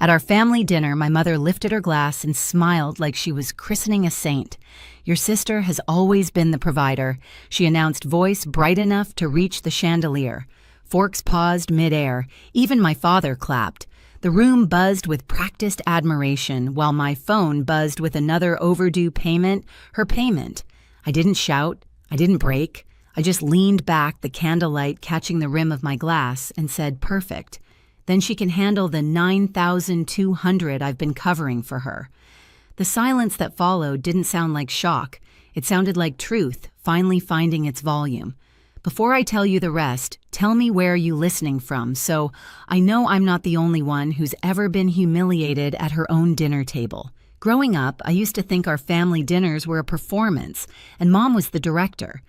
At our family dinner, my mother lifted her glass and smiled like she was christening a saint. "Your sister has always been the provider," she announced, voice bright enough to reach the chandelier. Forks paused midair. Even my father clapped. The room buzzed with practiced admiration, while my phone buzzed with another overdue payment, her payment. I didn't shout. I didn't break. I just leaned back, the candlelight catching the rim of my glass, and said, "Perfect. Then she can handle the 9,200 I've been covering for her." The silence that followed didn't sound like shock. It sounded like truth, finally finding its volume. Before I tell you the rest, tell me where you listening from, so I know I'm not the only one who's ever been humiliated at her own dinner table. Growing up, I used to think our family dinners were a performance, and Mom was the director.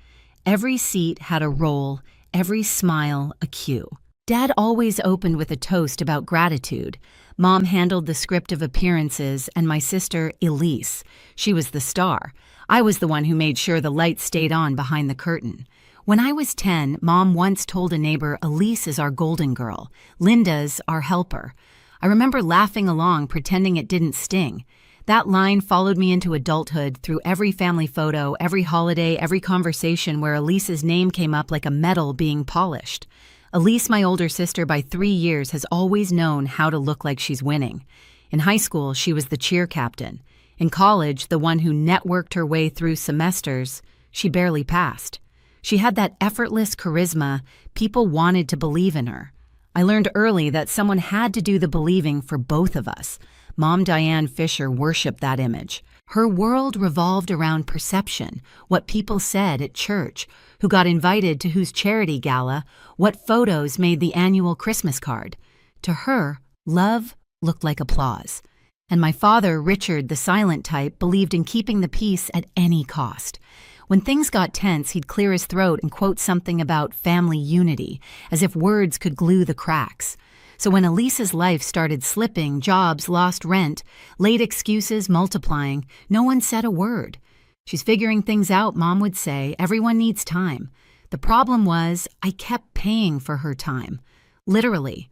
Every seat had a role, every smile a cue. Dad always opened with a toast about gratitude. Mom handled the script of appearances, and my sister, Elise, she was the star. I was the one who made sure the lights stayed on behind the curtain. When I was 10, Mom once told a neighbor, "Elise is our golden girl. Linda's our helper." I remember laughing along, pretending it didn't sting. That line followed me into adulthood through every family photo, every holiday, every conversation where Elise's name came up like a medal being polished. Elise, my older sister by 3 years, has always known how to look like she's winning. In high school, she was the cheer captain. In college, the one who networked her way through semesters, she barely passed. She had that effortless charisma. People wanted to believe in her. I learned early that someone had to do the believing for both of us. Mom Diane Fisher worshipped that image. Her world revolved around perception, what people said at church, who got invited to whose charity gala, what photos made the annual Christmas card. To her, love looked like applause. And my father, Richard, the silent type, believed in keeping the peace at any cost. When things got tense, he'd clear his throat and quote something about family unity, as if words could glue the cracks. So when Elise's life started slipping, jobs, lost rent, late excuses multiplying, no one said a word. "She's figuring things out," Mom would say. "Everyone needs time." The problem was, I kept paying for her time. Literally.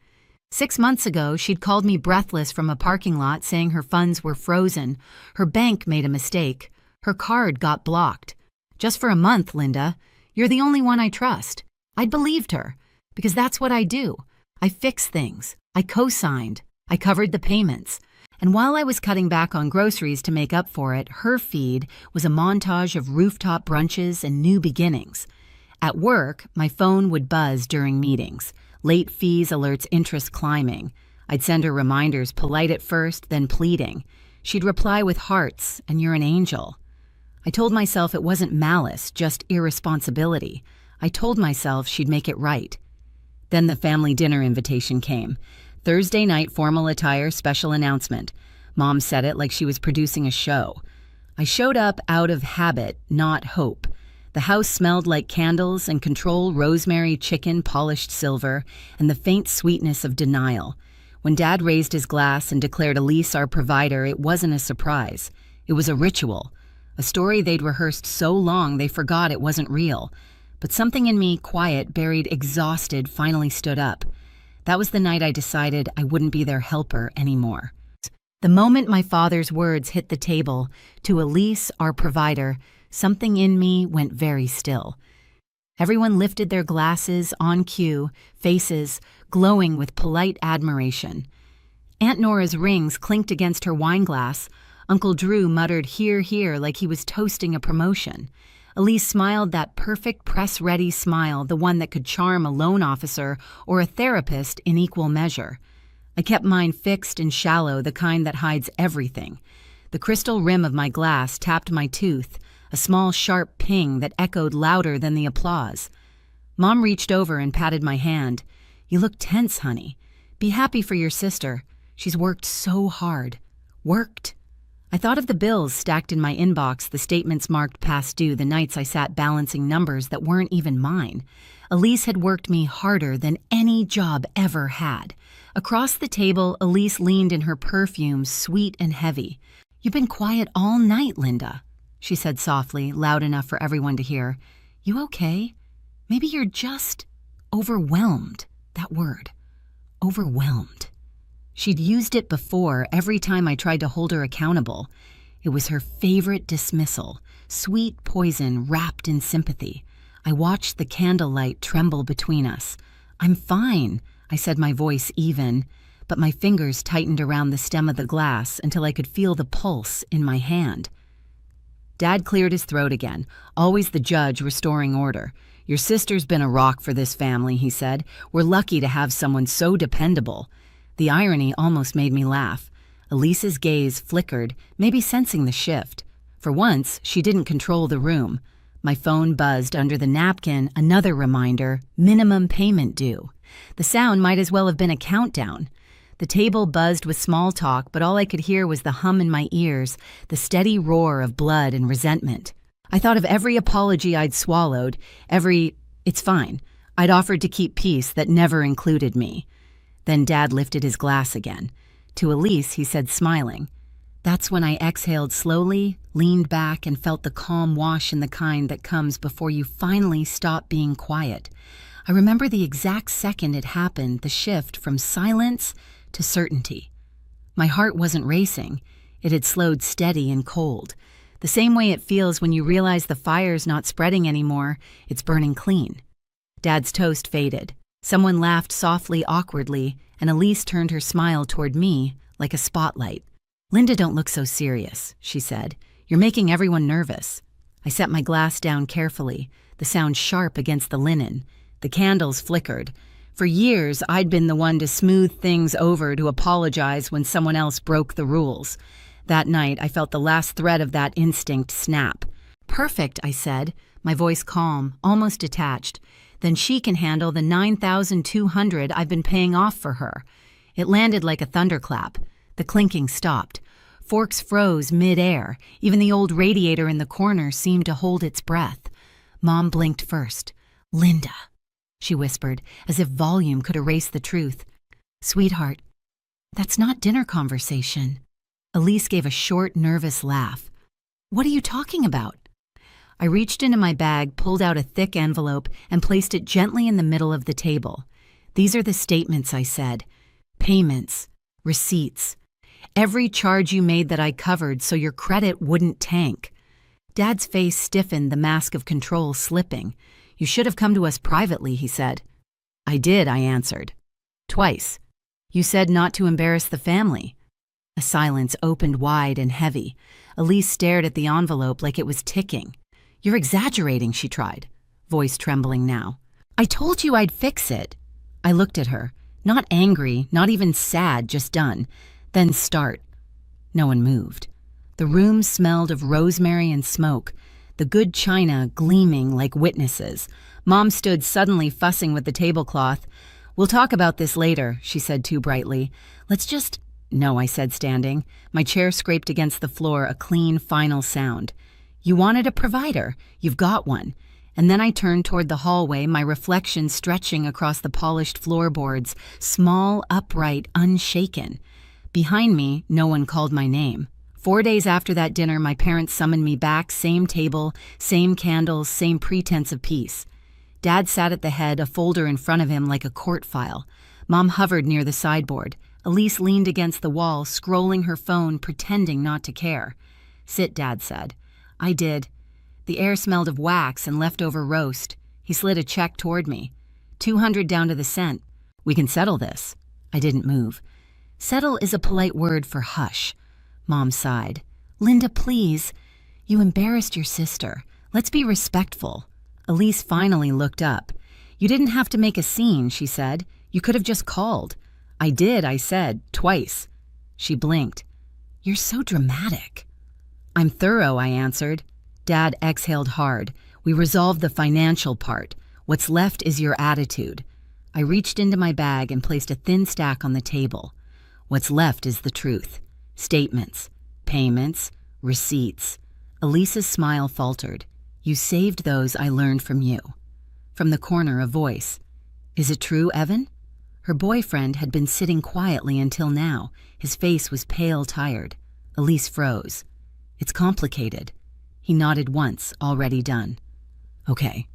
6 months ago, she'd called me breathless from a parking lot saying her funds were frozen. Her bank made a mistake. Her card got blocked. "Just for a month, Linda. You're the only one I trust." I'd believed her, because that's what I do. I fixed things. I co-signed. I covered the payments. And while I was cutting back on groceries to make up for it, her feed was a montage of rooftop brunches and new beginnings. At work, my phone would buzz during meetings. Late fees alerts, interest climbing. I'd send her reminders, polite at first, then pleading. She'd reply with hearts, and "You're an angel." I told myself it wasn't malice, just irresponsibility. I told myself she'd make it right. Then the family dinner invitation came. Thursday night formal attire, special announcement. Mom said it like she was producing a show. I showed up out of habit, not hope. The house smelled like candles and control, rosemary, chicken, polished silver, and the faint sweetness of denial. When Dad raised his glass and declared Elise our provider, it wasn't a surprise. It was a ritual. A story they'd rehearsed so long they forgot it wasn't real. But something in me, quiet, buried, exhausted, finally stood up. That was the night I decided I wouldn't be their helper anymore. The moment my father's words hit the table, "To Elise, our provider," something in me went very still. Everyone lifted their glasses on cue, faces glowing with polite admiration. Aunt Nora's rings clinked against her wine glass. Uncle Drew muttered "Hear, hear," like he was toasting a promotion. Elise smiled that perfect press-ready smile, the one that could charm a loan officer or a therapist in equal measure. I kept mine fixed and shallow, the kind that hides everything. The crystal rim of my glass tapped my tooth, a small sharp ping that echoed louder than the applause. Mom reached over and patted my hand. "You look tense, honey. Be happy for your sister. She's worked so hard." Worked? I thought of the bills stacked in my inbox, the statements marked past due, the nights I sat balancing numbers that weren't even mine. Elise had worked me harder than any job ever had. Across the table, Elise leaned in her perfume, sweet and heavy. "You've been quiet all night, Linda," she said softly, loud enough for everyone to hear. "You okay? Maybe you're just overwhelmed." That word. Overwhelmed. She'd used it before every time I tried to hold her accountable. It was her favorite dismissal, sweet poison wrapped in sympathy. I watched the candlelight tremble between us. "I'm fine," I said, my voice even, but my fingers tightened around the stem of the glass until I could feel the pulse in my hand. Dad cleared his throat again, always the judge restoring order. "Your sister's been a rock for this family," he said. "We're lucky to have someone so dependable." The irony almost made me laugh. Elise's gaze flickered, maybe sensing the shift. For once, she didn't control the room. My phone buzzed under the napkin, another reminder, minimum payment due. The sound might as well have been a countdown. The table buzzed with small talk, but all I could hear was the hum in my ears, the steady roar of blood and resentment. I thought of every apology I'd swallowed, every, "it's fine," I'd offered to keep peace that never included me. Then Dad lifted his glass again. To Elise, he said, smiling. That's when I exhaled slowly, leaned back, and felt the calm wash in the kind that comes before you finally stop being quiet. I remember the exact second it happened, the shift from silence to certainty. My heart wasn't racing. It had slowed steady and cold. The same way it feels when you realize the fire's not spreading anymore, it's burning clean. Dad's toast faded. Someone laughed softly, awkwardly, and Elise turned her smile toward me like a spotlight. "Linda, don't look so serious," she said. "You're making everyone nervous." I set my glass down carefully, the sound sharp against the linen. The candles flickered. For years, I'd been the one to smooth things over, to apologize when someone else broke the rules. That night, I felt the last thread of that instinct snap. "Perfect," I said, my voice calm, almost detached. "Then she can handle the $9,200 I've been paying off for her." It landed like a thunderclap. The clinking stopped. Forks froze mid-air. Even the old radiator in the corner seemed to hold its breath. Mom blinked first. "Linda," she whispered, as if volume could erase the truth. "Sweetheart, that's not dinner conversation." Elise gave a short, nervous laugh. "What are you talking about?" I reached into my bag, pulled out a thick envelope, and placed it gently in the middle of the table. "These are the statements," I said. "Payments, receipts. Every charge you made that I covered so your credit wouldn't tank." Dad's face stiffened, the mask of control slipping. "You should have come to us privately," he said. "I did," I answered. "Twice. You said not to embarrass the family." A silence opened wide and heavy. Elise stared at the envelope like it was ticking. "You're exaggerating," she tried, voice trembling now. "I told you I'd fix it." I looked at her, not angry, not even sad, just done. "Then start." No one moved. The room smelled of rosemary and smoke, the good china gleaming like witnesses. Mom stood suddenly fussing with the tablecloth. "We'll talk about this later," she said too brightly. "Let's just—" "No," I said, standing. My chair scraped against the floor, a clean, final sound. "You wanted a provider. You've got one." And then I turned toward the hallway, my reflection stretching across the polished floorboards, small, upright, unshaken. Behind me, no one called my name. 4 days after that dinner, my parents summoned me back, same table, same candles, same pretense of peace. Dad sat at the head, a folder in front of him like a court file. Mom hovered near the sideboard. Elise leaned against the wall, scrolling her phone, pretending not to care. "Sit," Dad said. I did. The air smelled of wax and leftover roast. He slid a check toward me. 200 down to the cent. "We can settle this." I didn't move. "Settle is a polite word for hush." Mom sighed. "Linda, please. You embarrassed your sister. Let's be respectful." Elise finally looked up. "You didn't have to make a scene," she said. "You could have just called." "I did," I said, "twice." She blinked. "You're so dramatic." "I'm thorough," I answered. Dad exhaled hard. "We resolved the financial part. What's left is your attitude." I reached into my bag and placed a thin stack on the table. What's left is the truth. Statements, payments, receipts. Elise's smile faltered. "You saved those I learned from you." From the corner, a voice. "Is it true, Evan?" Her boyfriend had been sitting quietly until now. His face was pale, tired. Elise froze. "It's complicated." He nodded once, already done. "Okay."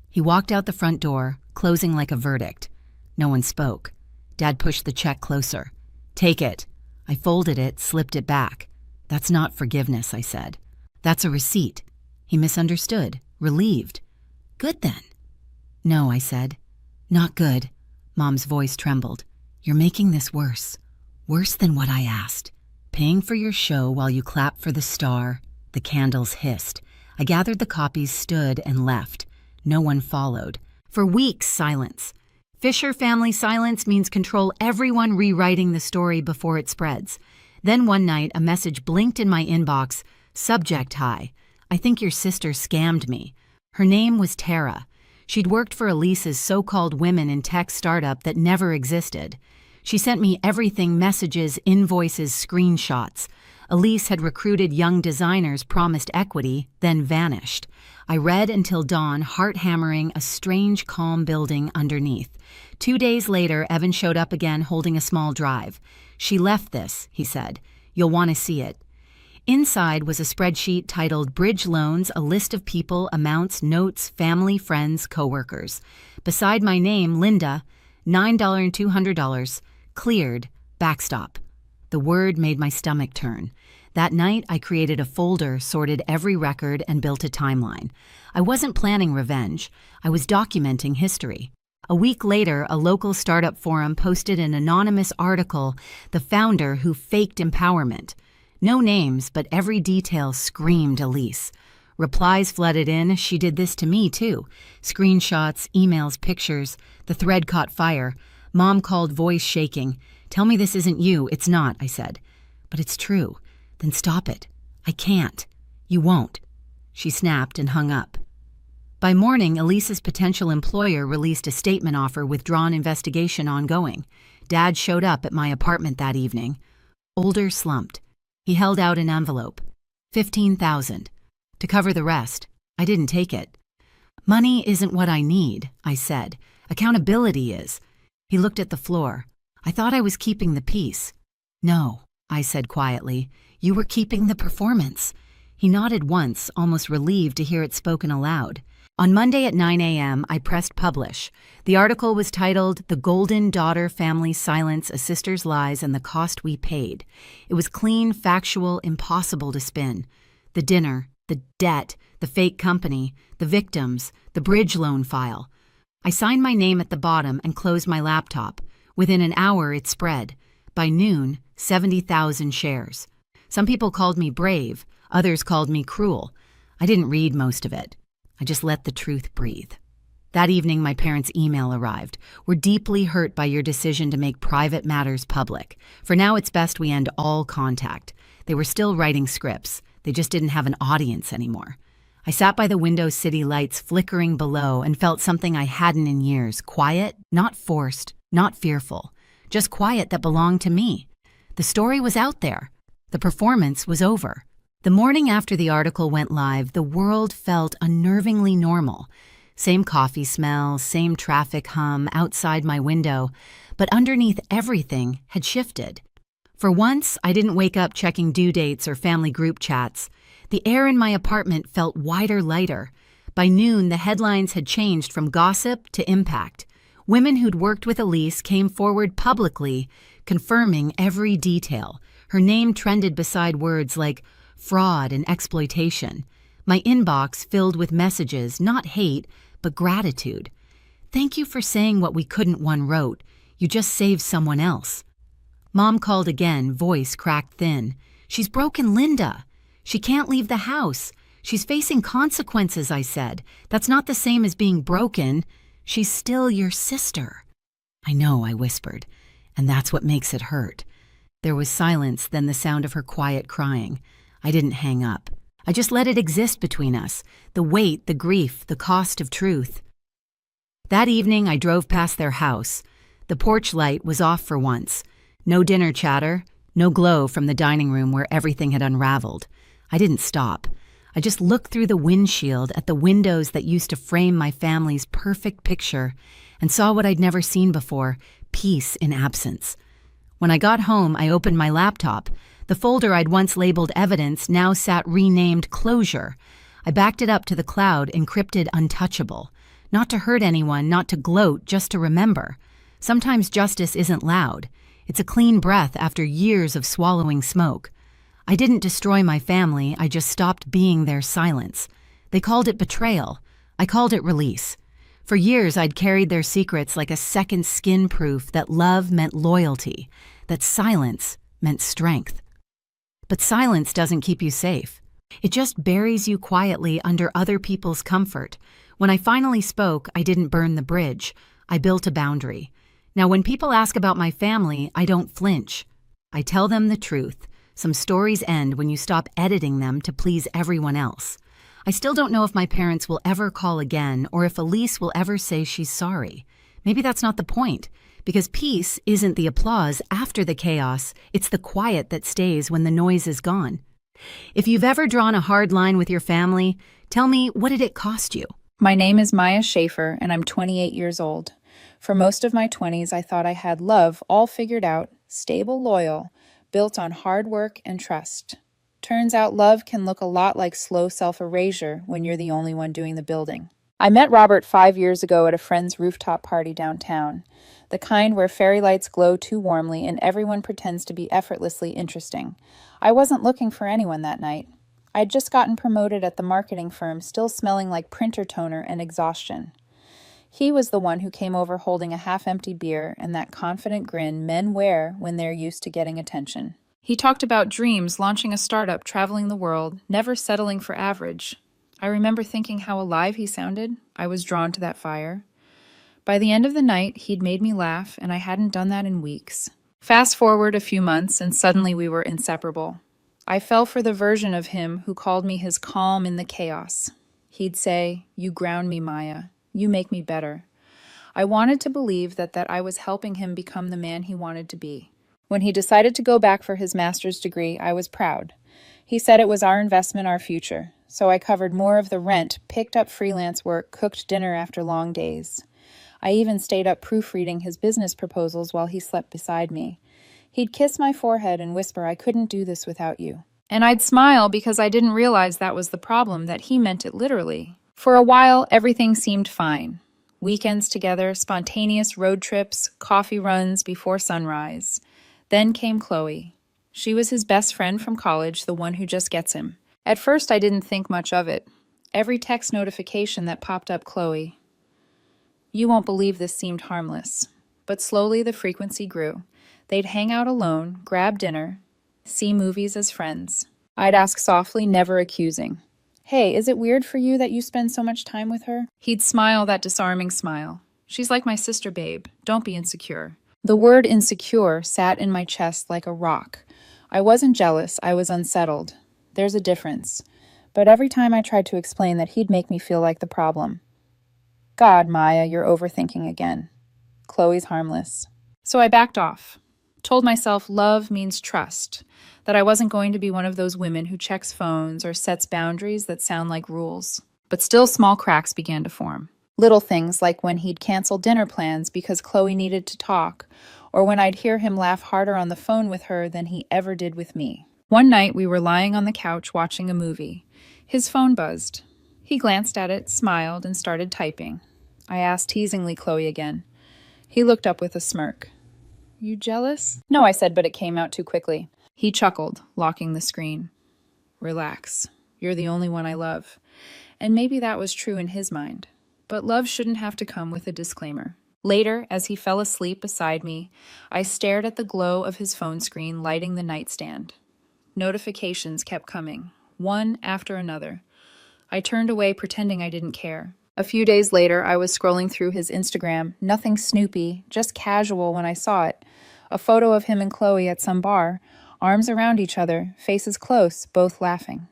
He walked out the front door, closing like a verdict. No one spoke. Dad pushed the check closer. Take it. I folded it, slipped it back. That's not forgiveness, I said. That's a receipt. He misunderstood, relieved. Good then. No, I said. Not good. Mom's voice trembled. You're making this worse. Worse than what I asked. Paying for your show while you clap for the star. The candles hissed. I gathered the copies, stood, and left. No one followed. For weeks, silence. Fisher family silence means control everyone rewriting the story before it spreads. Then one night, a message blinked in my inbox. Subject high. I think your sister scammed me. Her name was Tara. She'd worked for Elise's so-called women in tech startup that never existed. She sent me everything: messages, invoices, screenshots. Elise had recruited young designers, promised equity, then vanished. I read until dawn, heart hammering, a strange, calm building underneath. 2 days later, Evan showed up again holding a small drive. She left this, he said. You'll want to see it. Inside was a spreadsheet titled Bridge Loans, a list of people, amounts, notes, family, friends, coworkers. Beside my name, Linda, $9 and $200, cleared, backstop. The word made my stomach turn. That night, I created a folder, sorted every record, and built a timeline. I wasn't planning revenge. I was documenting history. A week later, a local startup forum posted an anonymous article, The Founder Who Faked Empowerment. No names, but every detail screamed Elise. Replies flooded in. She did this to me, too. Screenshots, emails, pictures. The thread caught fire. Mom called, voice shaking. Tell me this isn't you. It's not, I said. But it's true. Then stop it. I can't. You won't. She snapped and hung up. By morning, Elise's potential employer released a statement offer, withdrawn, investigation ongoing. Dad showed up at my apartment that evening. Older, slumped. He held out an envelope. $15,000. To cover the rest. I didn't take it. Money isn't what I need, I said. Accountability is. He looked at the floor. I thought I was keeping the peace. No, I said quietly. You were keeping the performance. He nodded once, almost relieved to hear it spoken aloud. On Monday at 9 a.m., I pressed publish. The article was titled, The Golden Daughter Family Silence, A Sister's Lies, and the Cost We Paid. It was clean, factual, impossible to spin. The dinner, the debt, the fake company, the victims, the bridge loan file. I signed my name at the bottom and closed my laptop. Within an hour, it spread. By noon, 70,000 shares. Some people called me brave. Others called me cruel. I didn't read most of it. I just let the truth breathe. That evening, my parents' email arrived. We're deeply hurt by your decision to make private matters public. For now, it's best we end all contact. They were still writing scripts. They just didn't have an audience anymore. I sat by the window, city lights flickering below, and felt something I hadn't in years. Quiet, not forced, not fearful. Just quiet that belonged to me. The story was out there. The performance was over. The morning after the article went live, the world felt unnervingly normal. Same coffee smell, same traffic hum outside my window, but underneath everything had shifted. For once, I didn't wake up checking due dates or family group chats. The air in my apartment felt wider, lighter. By noon, the headlines had changed from gossip to impact. Women who'd worked with Elise came forward publicly, confirming every detail. Her name trended beside words like fraud and exploitation. My inbox filled with messages, not hate, but gratitude. Thank you for saying what we couldn't, one wrote. You just saved someone else. Mom called again, voice cracked thin. She's broken Linda. She can't leave the house. She's facing consequences, I said. That's not the same as being broken. She's still your sister. I know, I whispered, and that's what makes it hurt. There was silence, then the sound of her quiet crying. I didn't hang up. I just let it exist between us, the weight, the grief, the cost of truth. That evening, I drove past their house. The porch light was off for once. No dinner chatter, no glow from the dining room where everything had unraveled. I didn't stop. I just looked through the windshield at the windows that used to frame my family's perfect picture and saw what I'd never seen before, peace in absence. When I got home, I opened my laptop. The folder I'd once labeled evidence now sat renamed closure. I backed it up to the cloud, encrypted untouchable. Not to hurt anyone, not to gloat, just to remember. Sometimes justice isn't loud. It's a clean breath after years of swallowing smoke. I didn't destroy my family, I just stopped being their silence. They called it betrayal. I called it release. For years, I'd carried their secrets like a second skin proof that love meant loyalty, that silence meant strength. But silence doesn't keep you safe. It just buries you quietly under other people's comfort. When I finally spoke, I didn't burn the bridge. I built a boundary. Now, when people ask about my family, I don't flinch. I tell them the truth. Some stories end when you stop editing them to please everyone else. I still don't know if my parents will ever call again or if Elise will ever say she's sorry. Maybe that's not the point, because peace isn't the applause after the chaos, it's the quiet that stays when the noise is gone. If you've ever drawn a hard line with your family, tell me, what did it cost you? My name is Maya Schaefer, and I'm 28 years old. For most of my 20s, I thought I had love all figured out, stable, loyal, built on hard work and trust. Turns out love can look a lot like slow self-erasure when you're the only one doing the building. I met Robert 5 years ago at a friend's rooftop party downtown, the kind where fairy lights glow too warmly and everyone pretends to be effortlessly interesting. I wasn't looking for anyone that night. I'd just gotten promoted at the marketing firm, still smelling like printer toner and exhaustion. He was the one who came over holding a half-empty beer and that confident grin men wear when they're used to getting attention. He talked about dreams, launching a startup, traveling the world, never settling for average. I remember thinking how alive he sounded. I was drawn to that fire. By the end of the night, he'd made me laugh, and I hadn't done that in weeks. Fast forward a few months, and suddenly we were inseparable. I fell for the version of him who called me his calm in the chaos. He'd say, "You ground me, Maya. You make me better." I wanted to believe that I was helping him become the man he wanted to be. When he decided to go back for his master's degree, I was proud. He said it was our investment, our future. So I covered more of the rent, picked up freelance work, cooked dinner after long days. I even stayed up proofreading his business proposals while he slept beside me. He'd kiss my forehead and whisper, "I couldn't do this without you." And I'd smile because I didn't realize that was the problem, that he meant it literally. For a while, everything seemed fine. Weekends together, spontaneous road trips, coffee runs before sunrise. Then came Chloe. She was his best friend from college, the one who just gets him. At first, I didn't think much of it. Every text notification that popped up, Chloe. You won't believe this seemed harmless. But slowly the frequency grew. They'd hang out alone, grab dinner, see movies as friends. I'd ask softly, never accusing. "Hey, is it weird for you that you spend so much time with her?" He'd smile that disarming smile. "She's like my sister, babe. Don't be insecure." The word insecure sat in my chest like a rock. I wasn't jealous, I was unsettled. There's a difference. But every time I tried to explain that, he'd make me feel like the problem. "God, Maya, you're overthinking again. Chloe's harmless." So I backed off. Told myself love means trust, that I wasn't going to be one of those women who checks phones or sets boundaries that sound like rules. But still small cracks began to form. Little things like when he'd cancel dinner plans because Chloe needed to talk, or when I'd hear him laugh harder on the phone with her than he ever did with me. One night we were lying on the couch watching a movie. His phone buzzed. He glanced at it, smiled, and started typing. I asked teasingly Chloe again. He looked up with a smirk. "You jealous?" "No," I said, but it came out too quickly. He chuckled, locking the screen. "Relax. You're the only one I love." And maybe that was true in his mind. But love shouldn't have to come with a disclaimer. Later, as he fell asleep beside me, I stared at the glow of his phone screen lighting the nightstand. Notifications kept coming, one after another. I turned away, pretending I didn't care. A few days later, I was scrolling through his Instagram, nothing snoopy, just casual when I saw it. A photo of him and Chloe at some bar, arms around each other, faces close, both laughing.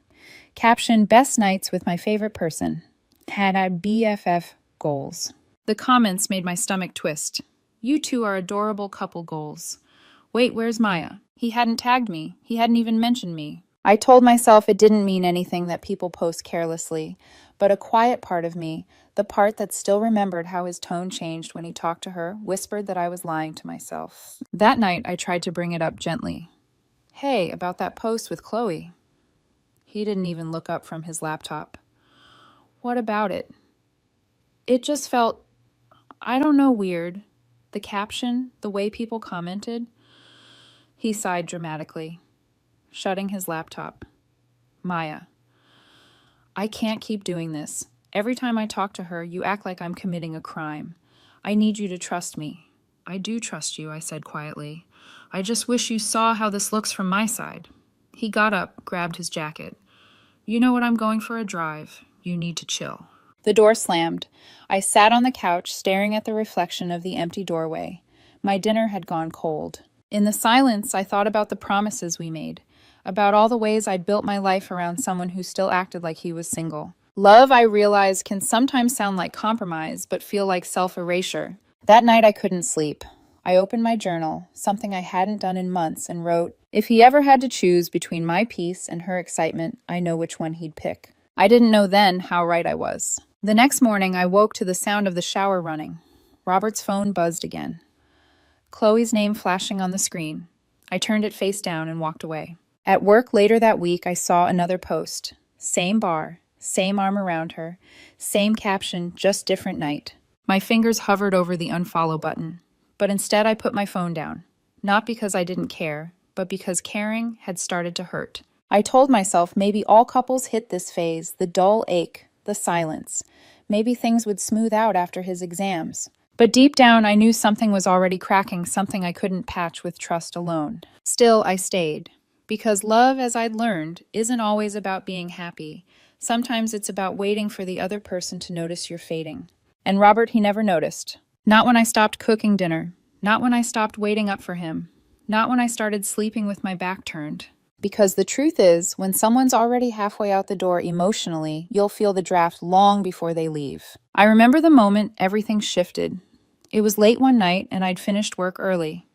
Caption, "Best nights with my favorite person." Had I BFF goals. The comments made my stomach twist. "You two are adorable couple goals." Wait, where's Maya? He hadn't tagged me. He hadn't even mentioned me. I told myself it didn't mean anything that people post carelessly, but a quiet part of me, the part that still remembered how his tone changed when he talked to her, whispered that I was lying to myself. That night, I tried to bring it up gently. "Hey, about that post with Chloe." He didn't even look up from his laptop. "What about it?" It just felt, I don't know, weird. The caption, the way people commented. He sighed dramatically, shutting his laptop. Maya, I can't keep doing this. Every time I talk to her, you act like I'm committing a crime. I need you to trust me. I do trust you, I said quietly. I just wish you saw how this looks from my side. He got up, grabbed his jacket. You know what, I'm going for a drive. You need to chill. The door slammed. I sat on the couch, staring at the reflection of the empty doorway. My dinner had gone cold. In the silence, I thought about the promises we made, about all the ways I'd built my life around someone who still acted like he was single. Love, I realize, can sometimes sound like compromise, but feel like self-erasure. That night I couldn't sleep. I opened my journal, something I hadn't done in months, and wrote, if he ever had to choose between my peace and her excitement, I know which one he'd pick. I didn't know then how right I was. The next morning, I woke to the sound of the shower running. Robert's phone buzzed again. Chloe's name flashing on the screen. I turned it face down and walked away. At work later that week, I saw another post. Same bar, same arm around her, same caption, just different night. My fingers hovered over the unfollow button, but instead I put my phone down. Not because I didn't care, but because caring had started to hurt. I told myself maybe all couples hit this phase, the dull ache, the silence. Maybe things would smooth out after his exams. But deep down, I knew something was already cracking, something I couldn't patch with trust alone. Still, I stayed. Because love, as I'd learned, isn't always about being happy. Sometimes it's about waiting for the other person to notice you're fading. And Robert, he never noticed. Not when I stopped cooking dinner. Not when I stopped waiting up for him. Not when I started sleeping with my back turned. Because the truth is, when someone's already halfway out the door emotionally, you'll feel the draft long before they leave. I remember the moment everything shifted. It was late one night, and I'd finished work early.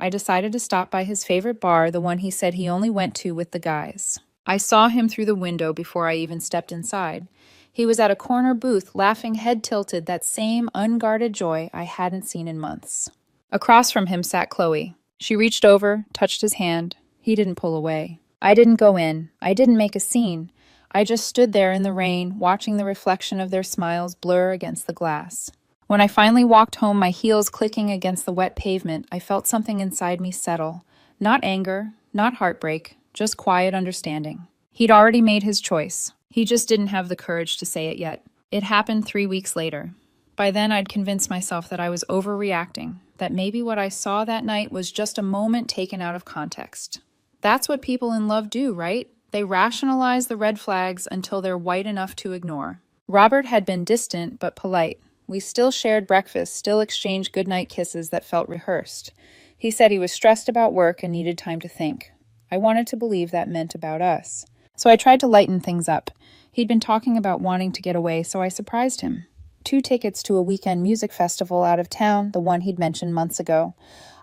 I decided to stop by his favorite bar, the one he said he only went to with the guys. I saw him through the window before I even stepped inside. He was at a corner booth, laughing head tilted, that same unguarded joy I hadn't seen in months. Across from him sat Chloe. She reached over, touched his hand. He didn't pull away. I didn't go in. I didn't make a scene. I just stood there in the rain, watching the reflection of their smiles blur against the glass. When I finally walked home, my heels clicking against the wet pavement, I felt something inside me settle. Not anger, not heartbreak, just quiet understanding. He'd already made his choice. He just didn't have the courage to say it yet. It happened 3 weeks later. By then, I'd convinced myself that I was overreacting, that maybe what I saw that night was just a moment taken out of context. That's what people in love do, right? They rationalize the red flags until they're white enough to ignore. Robert had been distant but polite. We still shared breakfast, still exchanged goodnight kisses that felt rehearsed. He said he was stressed about work and needed time to think. I wanted to believe that meant about us. So I tried to lighten things up. He'd been talking about wanting to get away, so I surprised him. 2 tickets to a weekend music festival out of town, the one he'd mentioned months ago.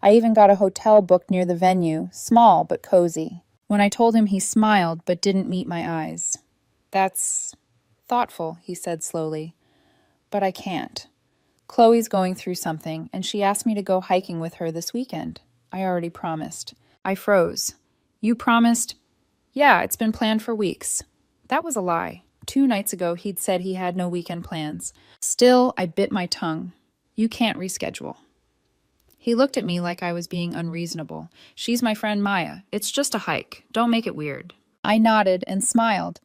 I even got a hotel booked near the venue, small but cozy. When I told him, he smiled but didn't meet my eyes. That's thoughtful, he said slowly. But I can't. Chloe's going through something, and she asked me to go hiking with her this weekend. I already promised. I froze. You promised? Yeah, it's been planned for weeks. That was a lie. 2 nights ago, he'd said he had no weekend plans. Still, I bit my tongue. You can't reschedule. He looked at me like I was being unreasonable. She's my friend Maya. It's just a hike. Don't make it weird. I nodded and smiled.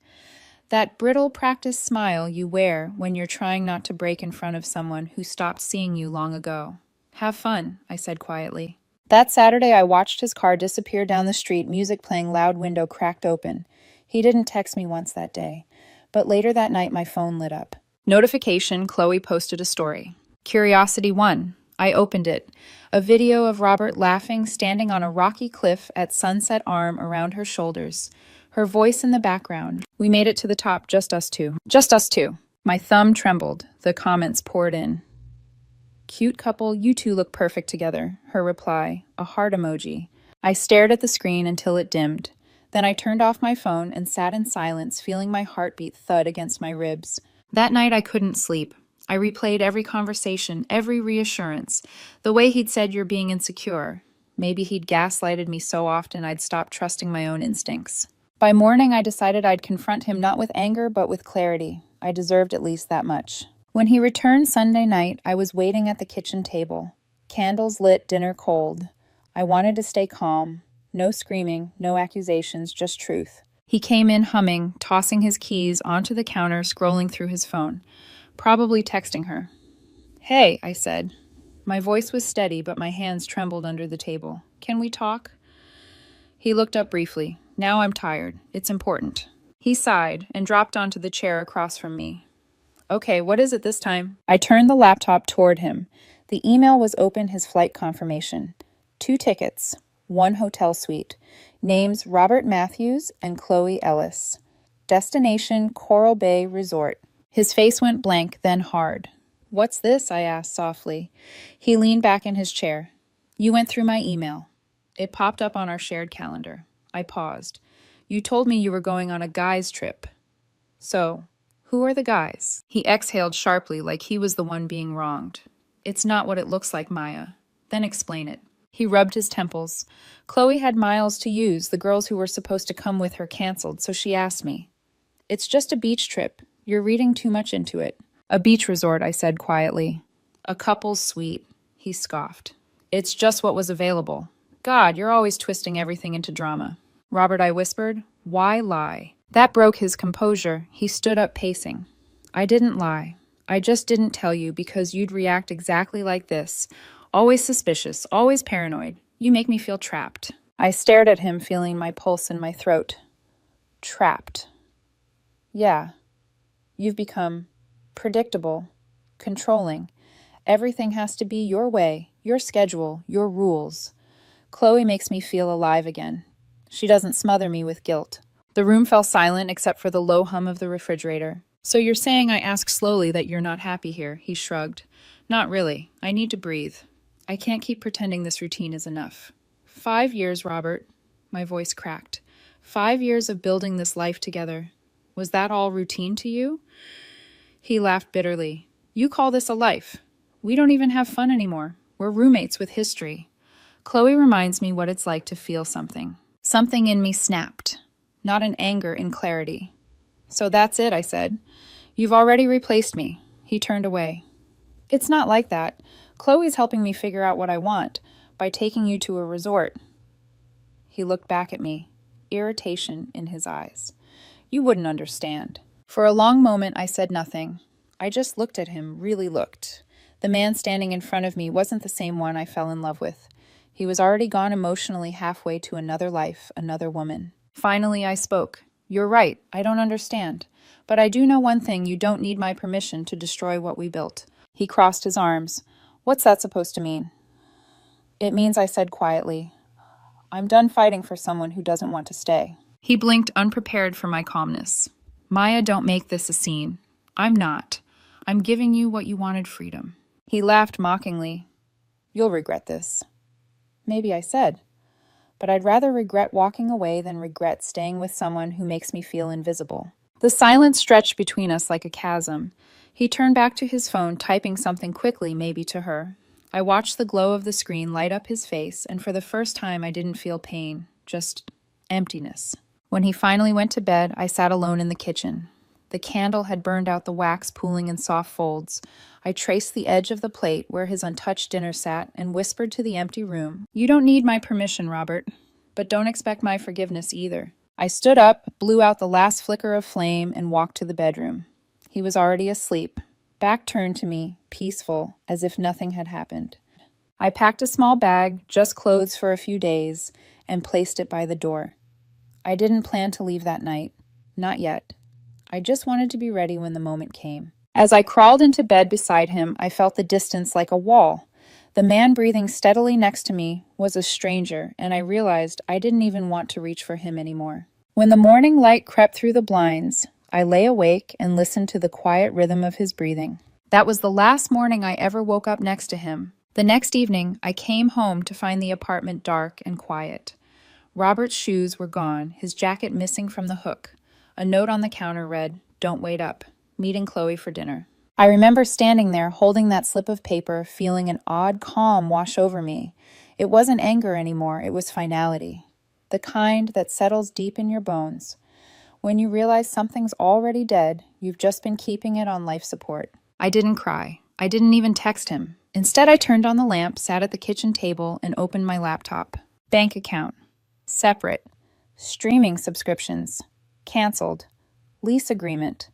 That brittle practice smile you wear when you're trying not to break in front of someone who stopped seeing you long ago. Have fun, I said quietly. That Saturday, I watched his car disappear down the street, music playing loud, window cracked open. He didn't text me once that day. But later that night, my phone lit up. Notification, Chloe posted a story. Curiosity 1. I opened it. A video of Robert laughing, standing on a rocky cliff at sunset, arm around her shoulders. Her voice in the background. We made it to the top, just us two. Just us two. My thumb trembled. The comments poured in. Cute couple, you two look perfect together. Her reply, a heart emoji. I stared at the screen until it dimmed. Then I turned off my phone and sat in silence, feeling my heartbeat thud against my ribs. That night I couldn't sleep. I replayed every conversation, every reassurance. The way he'd said you're being insecure. Maybe he'd gaslighted me so often I'd stopped trusting my own instincts. By morning, I decided I'd confront him not with anger, but with clarity. I deserved at least that much. When he returned Sunday night, I was waiting at the kitchen table. Candles lit, dinner cold. I wanted to stay calm. No screaming, no accusations, just truth. He came in humming, tossing his keys onto the counter, scrolling through his phone. Probably texting her. "Hey," I said. My voice was steady, but my hands trembled under the table. "Can we talk?" He looked up briefly. "Now I'm tired. It's important." He sighed and dropped onto the chair across from me. "Okay, what is it this time?" I turned the laptop toward him. The email was open, his flight confirmation. 2 tickets, 1 hotel suite. Names Robert Matthews and Chloe Ellis. Destination Coral Bay Resort. His face went blank, then hard. "What's this?" I asked softly. He leaned back in his chair. "You went through my email. It popped up on our shared calendar." I paused. "You told me you were going on a guys' trip. So, who are the guys?" He exhaled sharply, like he was the one being wronged. "It's not what it looks like, Maya." "Then explain it." He rubbed his temples. "Chloe had miles to use. The girls who were supposed to come with her canceled, so she asked me." "It's just a beach trip. You're reading too much into it." "A beach resort," I said quietly. "A couple's suite," he scoffed. "It's just what was available." "God, you're always twisting everything into drama." "Robert," I whispered, "why lie?" That broke his composure. He stood up, pacing. "I didn't lie. I just didn't tell you because you'd react exactly like this. Always suspicious, always paranoid. You make me feel trapped." I stared at him, feeling my pulse in my throat. Trapped. Yeah. You've become predictable, controlling. Everything has to be your way, your schedule, your rules. Chloe makes me feel alive again. She doesn't smother me with guilt. The room fell silent except for the low hum of the refrigerator. "So you're saying I ask slowly that you're not happy here?" He shrugged. "Not really. I need to breathe. I can't keep pretending this routine is enough." 5 years, Robert. My voice cracked. 5 years of building this life together. Was that all routine to you? He laughed bitterly. "You call this a life? We don't even have fun anymore. We're roommates with history." Chloe reminds me what it's like to feel something. Something in me snapped. Not in anger, in clarity. "So that's it," I said. "You've already replaced me." He turned away. "It's not like that. Chloe's helping me figure out what I want by taking you to a resort." He looked back at me, irritation in his eyes. "You wouldn't understand." For a long moment, I said nothing. I just looked at him, really looked. The man standing in front of me wasn't the same one I fell in love with. He was already gone emotionally halfway to another life, another woman. Finally, I spoke. "You're right. I don't understand. But I do know one thing. You don't need my permission to destroy what we built." He crossed his arms. "What's that supposed to mean?" "It means," I said quietly, "I'm done fighting for someone who doesn't want to stay." He blinked, unprepared for my calmness. "Maya, don't make this a scene. I'm not. I'm giving you what you wanted, freedom." He laughed mockingly. "You'll regret this." Maybe, I said. But I'd rather regret walking away than regret staying with someone who makes me feel invisible. The silence stretched between us like a chasm. He turned back to his phone, typing something quickly, maybe to her. I watched the glow of the screen light up his face, and for the first time I didn't feel pain, just emptiness. When he finally went to bed, I sat alone in the kitchen. The candle had burned out, the wax pooling in soft folds. I traced the edge of the plate where his untouched dinner sat and whispered to the empty room, "You don't need my permission, Robert, but don't expect my forgiveness either." I stood up, blew out the last flicker of flame, and walked to the bedroom. He was already asleep, back turned to me, peaceful, as if nothing had happened. I packed a small bag, just clothes for a few days, and placed it by the door. I didn't plan to leave that night. Not yet. I just wanted to be ready when the moment came. As I crawled into bed beside him, I felt the distance like a wall. The man breathing steadily next to me was a stranger, and I realized I didn't even want to reach for him anymore. When the morning light crept through the blinds, I lay awake and listened to the quiet rhythm of his breathing. That was the last morning I ever woke up next to him. The next evening, I came home to find the apartment dark and quiet. Robert's shoes were gone, his jacket missing from the hook. A note on the counter read, "Don't wait up. Meeting Chloe for dinner." I remember standing there, holding that slip of paper, feeling an odd calm wash over me. It wasn't anger anymore, it was finality. The kind that settles deep in your bones. When you realize something's already dead, you've just been keeping it on life support. I didn't cry. I didn't even text him. Instead, I turned on the lamp, sat at the kitchen table, and opened my laptop. Bank account. separate, streaming subscriptions, canceled, lease agreement,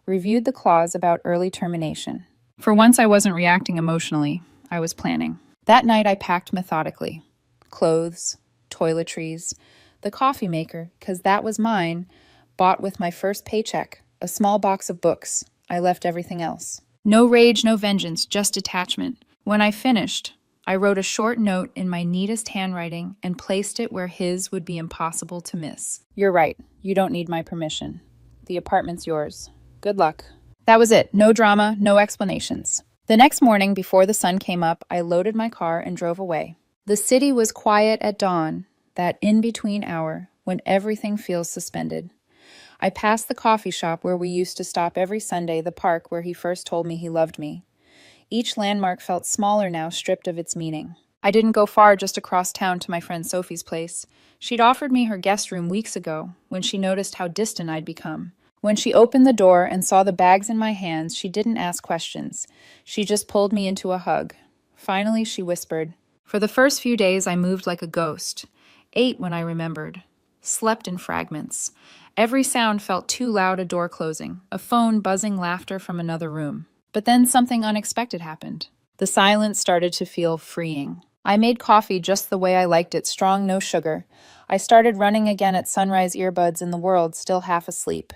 reviewed the clause about early termination. For once, I wasn't reacting emotionally. I was planning. That night, I packed methodically. Clothes, toiletries, the coffee maker, because that was mine, bought with my first paycheck, a small box of books. I left everything else. No rage, no vengeance, just detachment. When I finished, I wrote a short note in my neatest handwriting and placed it where his would be impossible to miss. You're right. You don't need my permission. The apartment's yours. Good luck. That was it. No drama, no explanations. The next morning, before the sun came up, I loaded my car and drove away. The city was quiet at dawn, that in-between hour when everything feels suspended. I passed the coffee shop where we used to stop every Sunday, the park where he first told me he loved me. Each landmark felt smaller now, stripped of its meaning. I didn't go far, just across town to my friend Sophie's place. She'd offered me her guest room weeks ago, when she noticed how distant I'd become. When she opened the door and saw the bags in my hands, she didn't ask questions. She just pulled me into a hug. Finally, she whispered. For the first few days, I moved like a ghost. Ate when I remembered. Slept in fragments. Every sound felt too loud, a door closing, a phone buzzing, laughter from another room. But then something unexpected happened. The silence started to feel freeing. I made coffee just the way I liked it, strong, no sugar. I started running again at sunrise, earbuds in the world, still half asleep.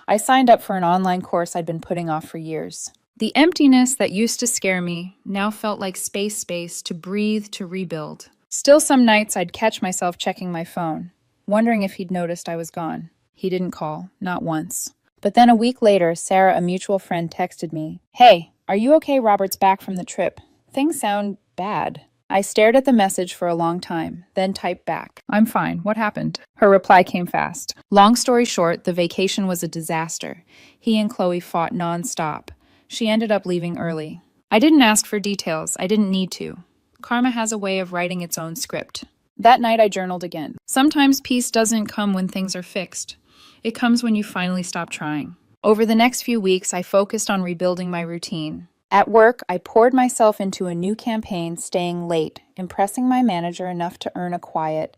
I signed up for an online course I'd been putting off for years. The emptiness that used to scare me now felt like space to breathe, to rebuild. Still some nights I'd catch myself checking my phone, wondering if he'd noticed I was gone. He didn't call, not once. But then a week later, Sarah, a mutual friend, texted me, "Hey, are you okay? Robert's back from the trip. Things sound bad." I stared at the message for a long time, then typed back, "I'm fine. What happened?" Her reply came fast. Long story short, the vacation was a disaster. He and Chloe fought nonstop. She ended up leaving early. I didn't ask for details. I didn't need to. Karma has a way of writing its own script. That night I journaled again. Sometimes peace doesn't come when things are fixed. It comes when you finally stop trying. Over the next few weeks, I focused on rebuilding my routine. At work, I poured myself into a new campaign, staying late, impressing my manager enough to earn a quiet,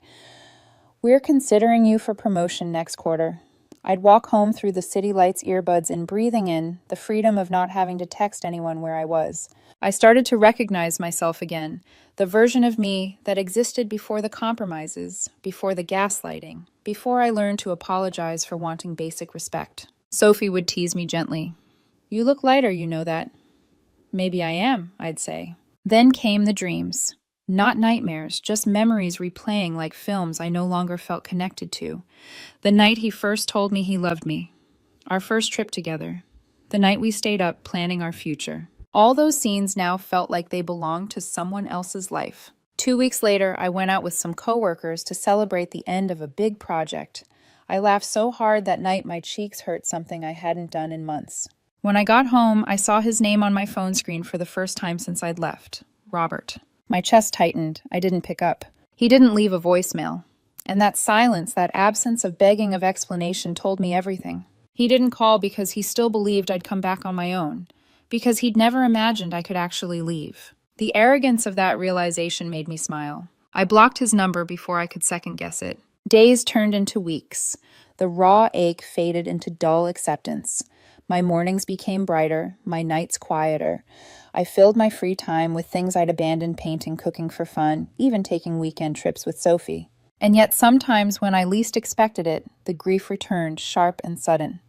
"We're considering you for promotion next quarter." I'd walk home through the city lights, earbuds, and breathing in the freedom of not having to text anyone where I was. I started to recognize myself again, the version of me that existed before the compromises, before the gaslighting, before I learned to apologize for wanting basic respect. Sophie would tease me gently. "You look lighter, you know that." "Maybe I am," I'd say. Then came the dreams. Not nightmares, just memories replaying like films I no longer felt connected to. The night he first told me he loved me. Our first trip together. The night we stayed up planning our future. All those scenes now felt like they belonged to someone else's life. 2 weeks later, I went out with some coworkers to celebrate the end of a big project. I laughed so hard that night my cheeks hurt, something I hadn't done in months. When I got home, I saw his name on my phone screen for the first time since I'd left. Robert. My chest tightened. I didn't pick up. He didn't leave a voicemail. And that silence, that absence of begging of explanation told me everything. He didn't call because he still believed I'd come back on my own. Because he'd never imagined I could actually leave. The arrogance of that realization made me smile. I blocked his number before I could second-guess it. Days turned into weeks. The raw ache faded into dull acceptance. My mornings became brighter, my nights quieter. I filled my free time with things I'd abandoned: painting, cooking for fun, even taking weekend trips with Sophie. And yet sometimes when I least expected it, the grief returned, sharp and sudden.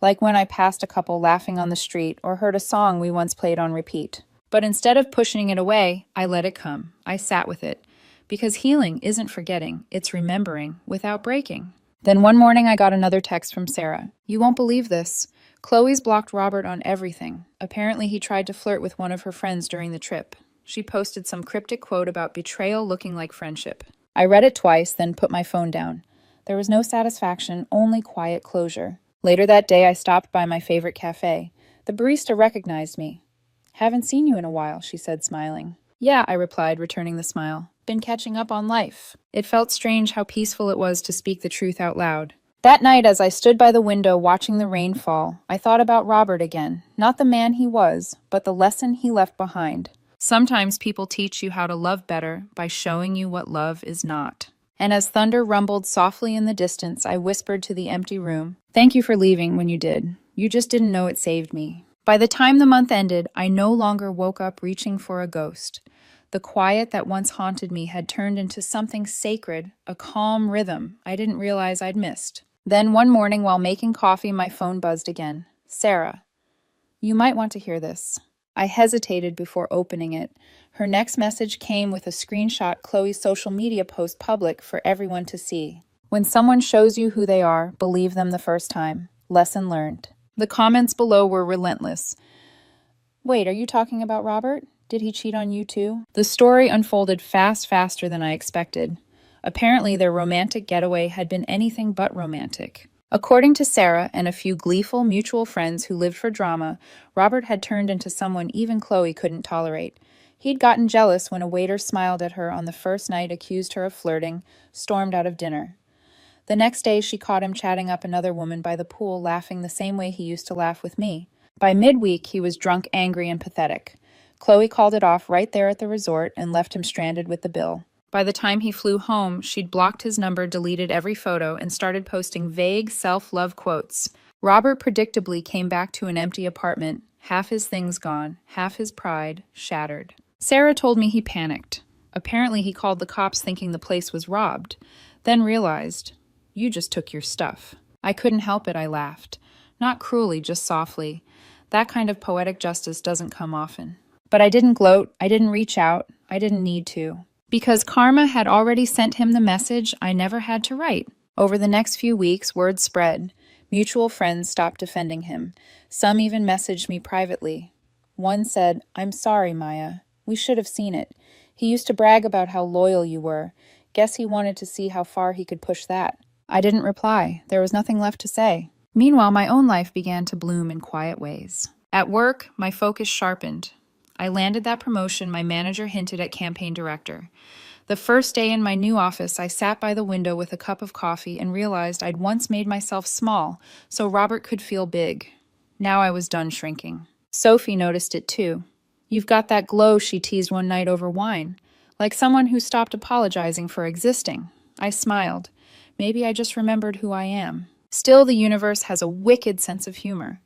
Like when I passed a couple laughing on the street or heard a song we once played on repeat. But instead of pushing it away, I let it come. I sat with it. Because healing isn't forgetting, it's remembering without breaking. Then one morning I got another text from Sarah. "You won't believe this. Chloe's blocked Robert on everything. Apparently he tried to flirt with one of her friends during the trip. She posted some cryptic quote about betrayal looking like friendship." I read it twice, then put my phone down. There was no satisfaction, only quiet closure. Later that day, I stopped by my favorite cafe. The barista recognized me. "Haven't seen you in a while," she said, smiling. "Yeah," I replied, returning the smile. "Been catching up on life." It felt strange how peaceful it was to speak the truth out loud. That night, as I stood by the window watching the rain fall, I thought about Robert again. Not the man he was, but the lesson he left behind. Sometimes people teach you how to love better by showing you what love is not. And as thunder rumbled softly in the distance, I whispered to the empty room, "Thank you for leaving when you did. You just didn't know it saved me." By the time the month ended, I no longer woke up reaching for a ghost. The quiet that once haunted me had turned into something sacred, a calm rhythm I didn't realize I'd missed. Then one morning while making coffee, my phone buzzed again. "Sarah, you might want to hear this." I hesitated before opening it. Her next message came with a screenshot Chloe's social media post public for everyone to see. "When someone shows you who they are, believe them the first time. Lesson learned." The comments below were relentless. "Wait, are you talking about Robert? Did he cheat on you too?" The story unfolded faster than I expected. Apparently, their romantic getaway had been anything but romantic. According to Sarah and a few gleeful mutual friends who lived for drama, Robert had turned into someone even Chloe couldn't tolerate. He'd gotten jealous when a waiter smiled at her on the first night, accused her of flirting, stormed out of dinner. The next day, she caught him chatting up another woman by the pool, laughing the same way he used to laugh with me. By midweek, he was drunk, angry, and pathetic. Chloe called it off right there at the resort and left him stranded with the bill. By the time he flew home, she'd blocked his number, deleted every photo, and started posting vague self-love quotes. Robert predictably came back to an empty apartment, half his things gone, half his pride shattered. Sarah told me he panicked. Apparently he called the cops thinking the place was robbed, then realized, "You just took your stuff." I couldn't help it, I laughed. Not cruelly, just softly. That kind of poetic justice doesn't come often. But I didn't gloat, I didn't reach out, I didn't need to. Because karma had already sent him the message I never had to write. Over the next few weeks, word spread. Mutual friends stopped defending him. Some even messaged me privately. One said, "I'm sorry, Maya. We should have seen it. He used to brag about how loyal you were. Guess he wanted to see how far he could push that." I didn't reply. There was nothing left to say. Meanwhile, my own life began to bloom in quiet ways. At work, my focus sharpened. I landed that promotion my manager hinted at campaign director. The first day in my new office, I sat by the window with a cup of coffee and realized I'd once made myself small so Robert could feel big. Now I was done shrinking. Sophie noticed it too. "You've got that glow," she teased one night over wine, like someone who stopped apologizing for existing. I smiled. Maybe I just remembered who I am. Still, the universe has a wicked sense of humor.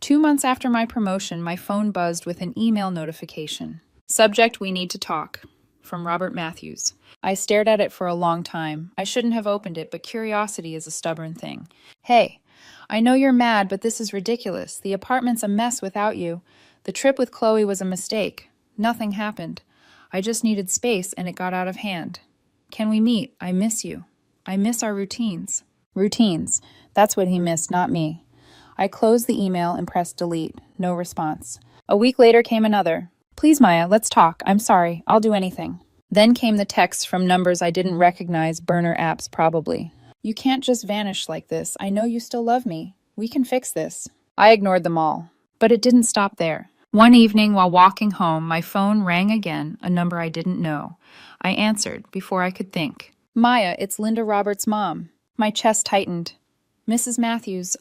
2 months after my promotion, my phone buzzed with an email notification. "Subject: we need to talk." From Robert Matthews. I stared at it for a long time. I shouldn't have opened it, but curiosity is a stubborn thing. "Hey, I know you're mad, but this is ridiculous. The apartment's a mess without you. The trip with Chloe was a mistake. Nothing happened. I just needed space and it got out of hand. Can we meet? I miss you. I miss our routines." Routines. That's what he missed, not me. I closed the email and pressed delete. No response. A week later came another. "Please, Maya, let's talk. I'm sorry. I'll do anything." Then came the texts from numbers I didn't recognize, burner apps probably. "You can't just vanish like this. I know you still love me. We can fix this." I ignored them all. But it didn't stop there. One evening while walking home, my phone rang again, a number I didn't know. I answered before I could think. "Maya, it's Linda Roberts' mom." My chest tightened. "Mrs. Matthews,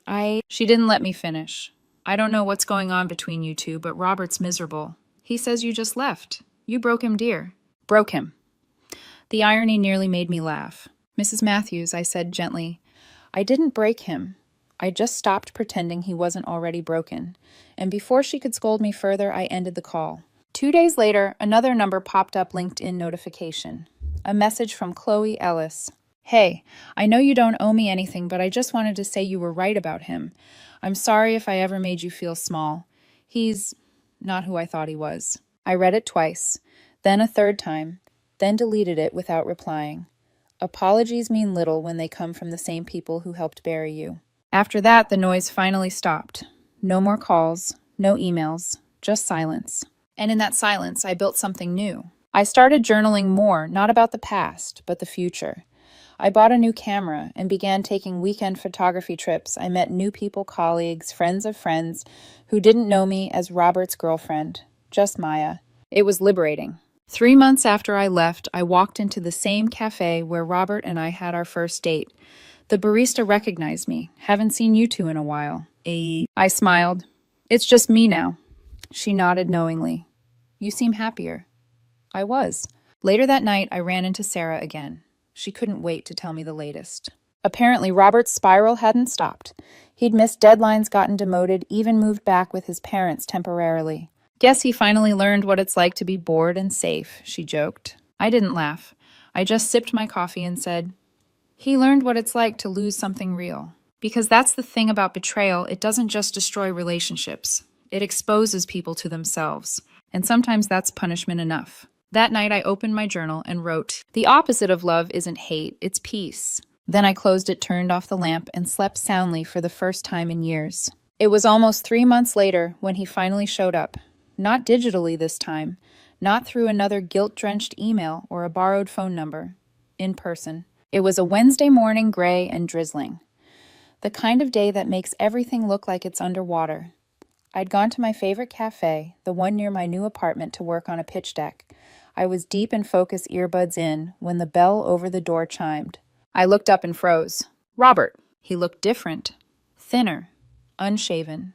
She didn't let me finish. "I don't know what's going on between you two, but Robert's miserable. He says you just left. You broke him, dear." Broke him. The irony nearly made me laugh. "Mrs. Matthews," I said gently, "I didn't break him. I just stopped pretending he wasn't already broken." And before she could scold me further, I ended the call. 2 days later, another number popped up, LinkedIn notification. A message from Chloe Ellis. "Hey, I know you don't owe me anything, but I just wanted to say you were right about him. I'm sorry if I ever made you feel small. He's not who I thought he was." I read it twice, then a third time, then deleted it without replying. Apologies mean little when they come from the same people who helped bury you. After that, the noise finally stopped. No more calls, no emails, just silence. And in that silence, I built something new. I started journaling more, not about the past, but the future. I bought a new camera and began taking weekend photography trips. I met new people, colleagues, friends of friends who didn't know me as Robert's girlfriend, just Maya. It was liberating. 3 months after I left, I walked into the same cafe where Robert and I had our first date. The barista recognized me. "Haven't seen you two in a while." I smiled. "It's just me now." She nodded knowingly. "You seem happier." I was. Later that night, I ran into Sarah again. She couldn't wait to tell me the latest. Apparently, Robert's spiral hadn't stopped. He'd missed deadlines, gotten demoted, even moved back with his parents temporarily. Guess he finally learned what it's like to be bored and safe, she joked. I didn't laugh. I just sipped my coffee and said, he learned what it's like to lose something real. Because that's the thing about betrayal, it doesn't just destroy relationships. It exposes people to themselves. And sometimes that's punishment enough. That night I opened my journal and wrote, the opposite of love isn't hate, it's peace. Then I closed it, turned off the lamp, and slept soundly for the first time in years. It was almost 3 months later when he finally showed up. Not digitally this time, not through another guilt-drenched email or a borrowed phone number. In person. It was a Wednesday morning, gray and drizzling. The kind of day that makes everything look like it's underwater. I'd gone to my favorite cafe, the one near my new apartment, to work on a pitch deck. I was deep in focus, earbuds in, when the bell over the door chimed. I looked up and froze. Robert. He looked different. Thinner. Unshaven.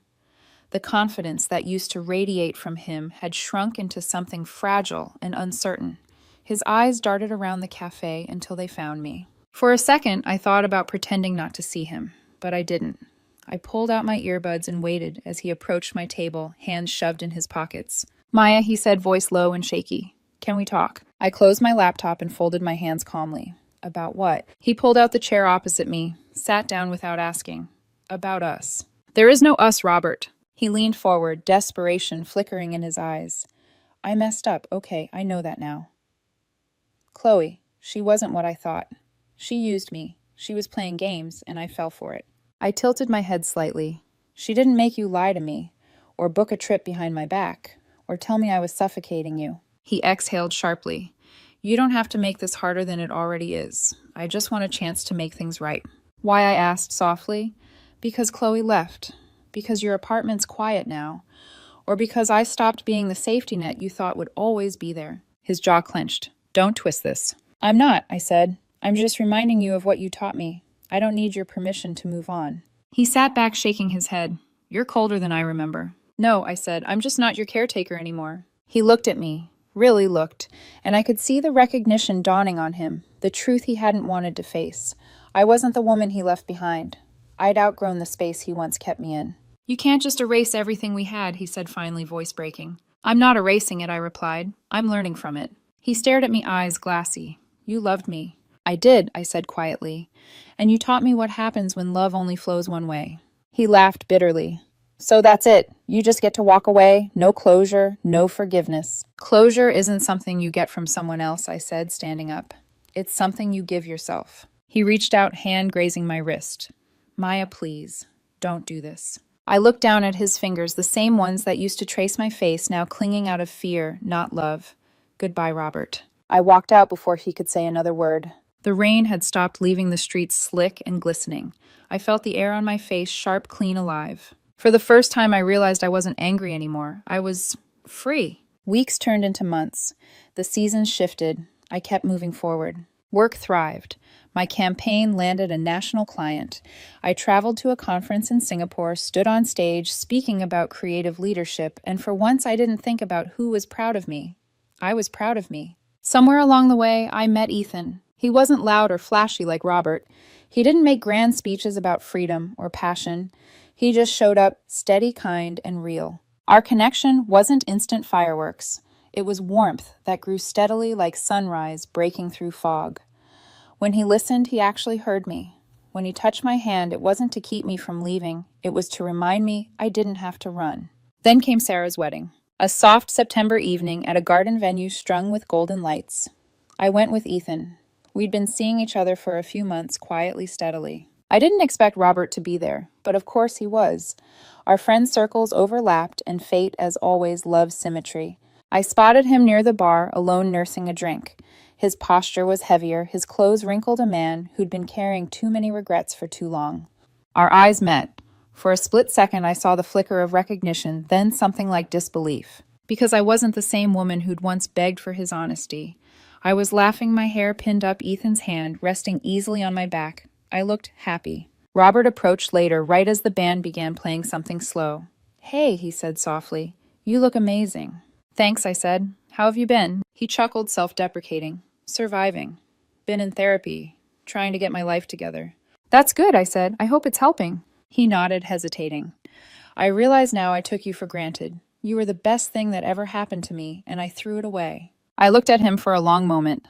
The confidence that used to radiate from him had shrunk into something fragile and uncertain. His eyes darted around the cafe until they found me. For a second, I thought about pretending not to see him, but I didn't. I pulled out my earbuds and waited as he approached my table, hands shoved in his pockets. Maya, he said, voice low and shaky. Can we talk? I closed my laptop and folded my hands calmly. About what? He pulled out the chair opposite me, sat down without asking. About us. There is no us, Robert. He leaned forward, desperation flickering in his eyes. I messed up. Okay, I know that now. Chloe, she wasn't what I thought. She used me. She was playing games, and I fell for it. I tilted my head slightly. She didn't make you lie to me, or book a trip behind my back, or tell me I was suffocating you. He exhaled sharply. You don't have to make this harder than it already is. I just want a chance to make things right. Why, I asked softly. Because Chloe left. Because your apartment's quiet now. Or because I stopped being the safety net you thought would always be there. His jaw clenched. Don't twist this. I'm not, I said. I'm just reminding you of what you taught me. I don't need your permission to move on. He sat back, shaking his head. You're colder than I remember. No, I said. I'm just not your caretaker anymore. He looked at me. Really looked, and I could see the recognition dawning on him, the truth he hadn't wanted to face. I wasn't the woman he left behind. I'd outgrown the space he once kept me in. You can't just erase everything we had, he said finally, voice breaking. I'm not erasing it, I replied. I'm learning from it. He stared at me, eyes glassy. You loved me. I did, I said quietly. And you taught me what happens when love only flows one way. He laughed bitterly. So that's it. You just get to walk away. No closure, no forgiveness. Closure isn't something you get from someone else, I said, standing up. It's something you give yourself. He reached out, hand grazing my wrist. Maya, please, don't do this. I looked down at his fingers, the same ones that used to trace my face, now clinging out of fear, not love. Goodbye, Robert. I walked out before he could say another word. The rain had stopped, leaving the streets slick and glistening. I felt the air on my face sharp, clean, alive. For the first time, I realized I wasn't angry anymore. I was free. Weeks turned into months. The seasons shifted. I kept moving forward. Work thrived. My campaign landed a national client. I traveled to a conference in Singapore, stood on stage, speaking about creative leadership, and for once I didn't think about who was proud of me. I was proud of me. Somewhere along the way, I met Ethan. He wasn't loud or flashy like Robert. He didn't make grand speeches about freedom or passion. He just showed up, steady, kind, and real. Our connection wasn't instant fireworks. It was warmth that grew steadily like sunrise breaking through fog. When he listened, he actually heard me. When he touched my hand, it wasn't to keep me from leaving. It was to remind me I didn't have to run. Then came Sarah's wedding. A soft September evening at a garden venue strung with golden lights. I went with Ethan. We'd been seeing each other for a few months, quietly, steadily. I didn't expect Robert to be there, but of course he was. Our friend circles overlapped, and fate, as always, loves symmetry. I spotted him near the bar, alone nursing a drink. His posture was heavier, his clothes wrinkled, a man who'd been carrying too many regrets for too long. Our eyes met. For a split second, I saw the flicker of recognition, then something like disbelief. Because I wasn't the same woman who'd once begged for his honesty. I was laughing, my hair pinned up Ethan's hand, resting easily on my back. I looked happy. Robert approached later, right as the band began playing something slow. Hey, he said softly. You look amazing. Thanks, I said. How have you been? He chuckled, self-deprecating. Surviving. Been in therapy, trying to get my life together. That's good, I said. I hope it's helping. He nodded, hesitating. I realize now I took you for granted. You were the best thing that ever happened to me, and I threw it away. I looked at him for a long moment.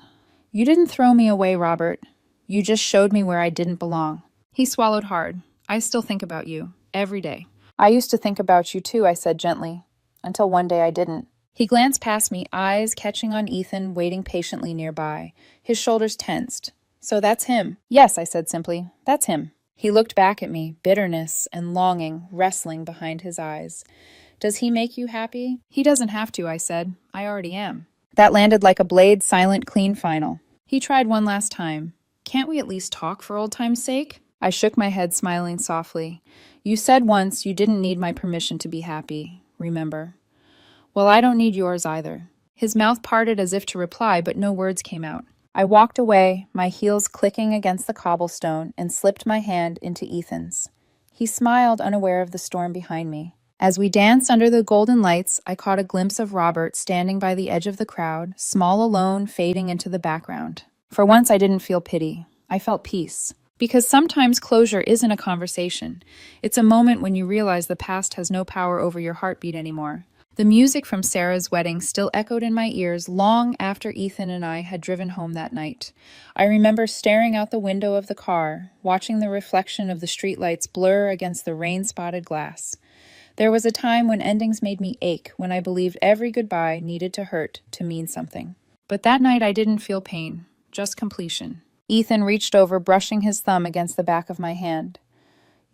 You didn't throw me away, Robert. You just showed me where I didn't belong. He swallowed hard. I still think about you, every day. I used to think about you too, I said gently, until one day I didn't. He glanced past me, eyes catching on Ethan waiting patiently nearby. His shoulders tensed. So that's him. Yes, I said simply. That's him. He looked back at me, bitterness and longing wrestling behind his eyes. Does he make you happy? He doesn't have to, I said. I already am. That landed like a blade, silent, clean final. He tried one last time. Can't we at least talk for old time's sake? I shook my head, smiling softly. You said once you didn't need my permission to be happy, remember? Well, I don't need yours either. His mouth parted as if to reply, but no words came out. I walked away, my heels clicking against the cobblestone, and slipped my hand into Ethan's. He smiled, unaware of the storm behind me. As we danced under the golden lights, I caught a glimpse of Robert standing by the edge of the crowd, small alone, fading into the background. For once, I didn't feel pity. I felt peace. Because sometimes closure isn't a conversation. It's a moment when you realize the past has no power over your heartbeat anymore. The music from Sarah's wedding still echoed in my ears long after Ethan and I had driven home that night. I remember staring out the window of the car, watching the reflection of the streetlights blur against the rain-spotted glass. There was a time when endings made me ache, when I believed every goodbye needed to hurt to mean something. But that night I didn't feel pain, just completion. Ethan reached over, brushing his thumb against the back of my hand.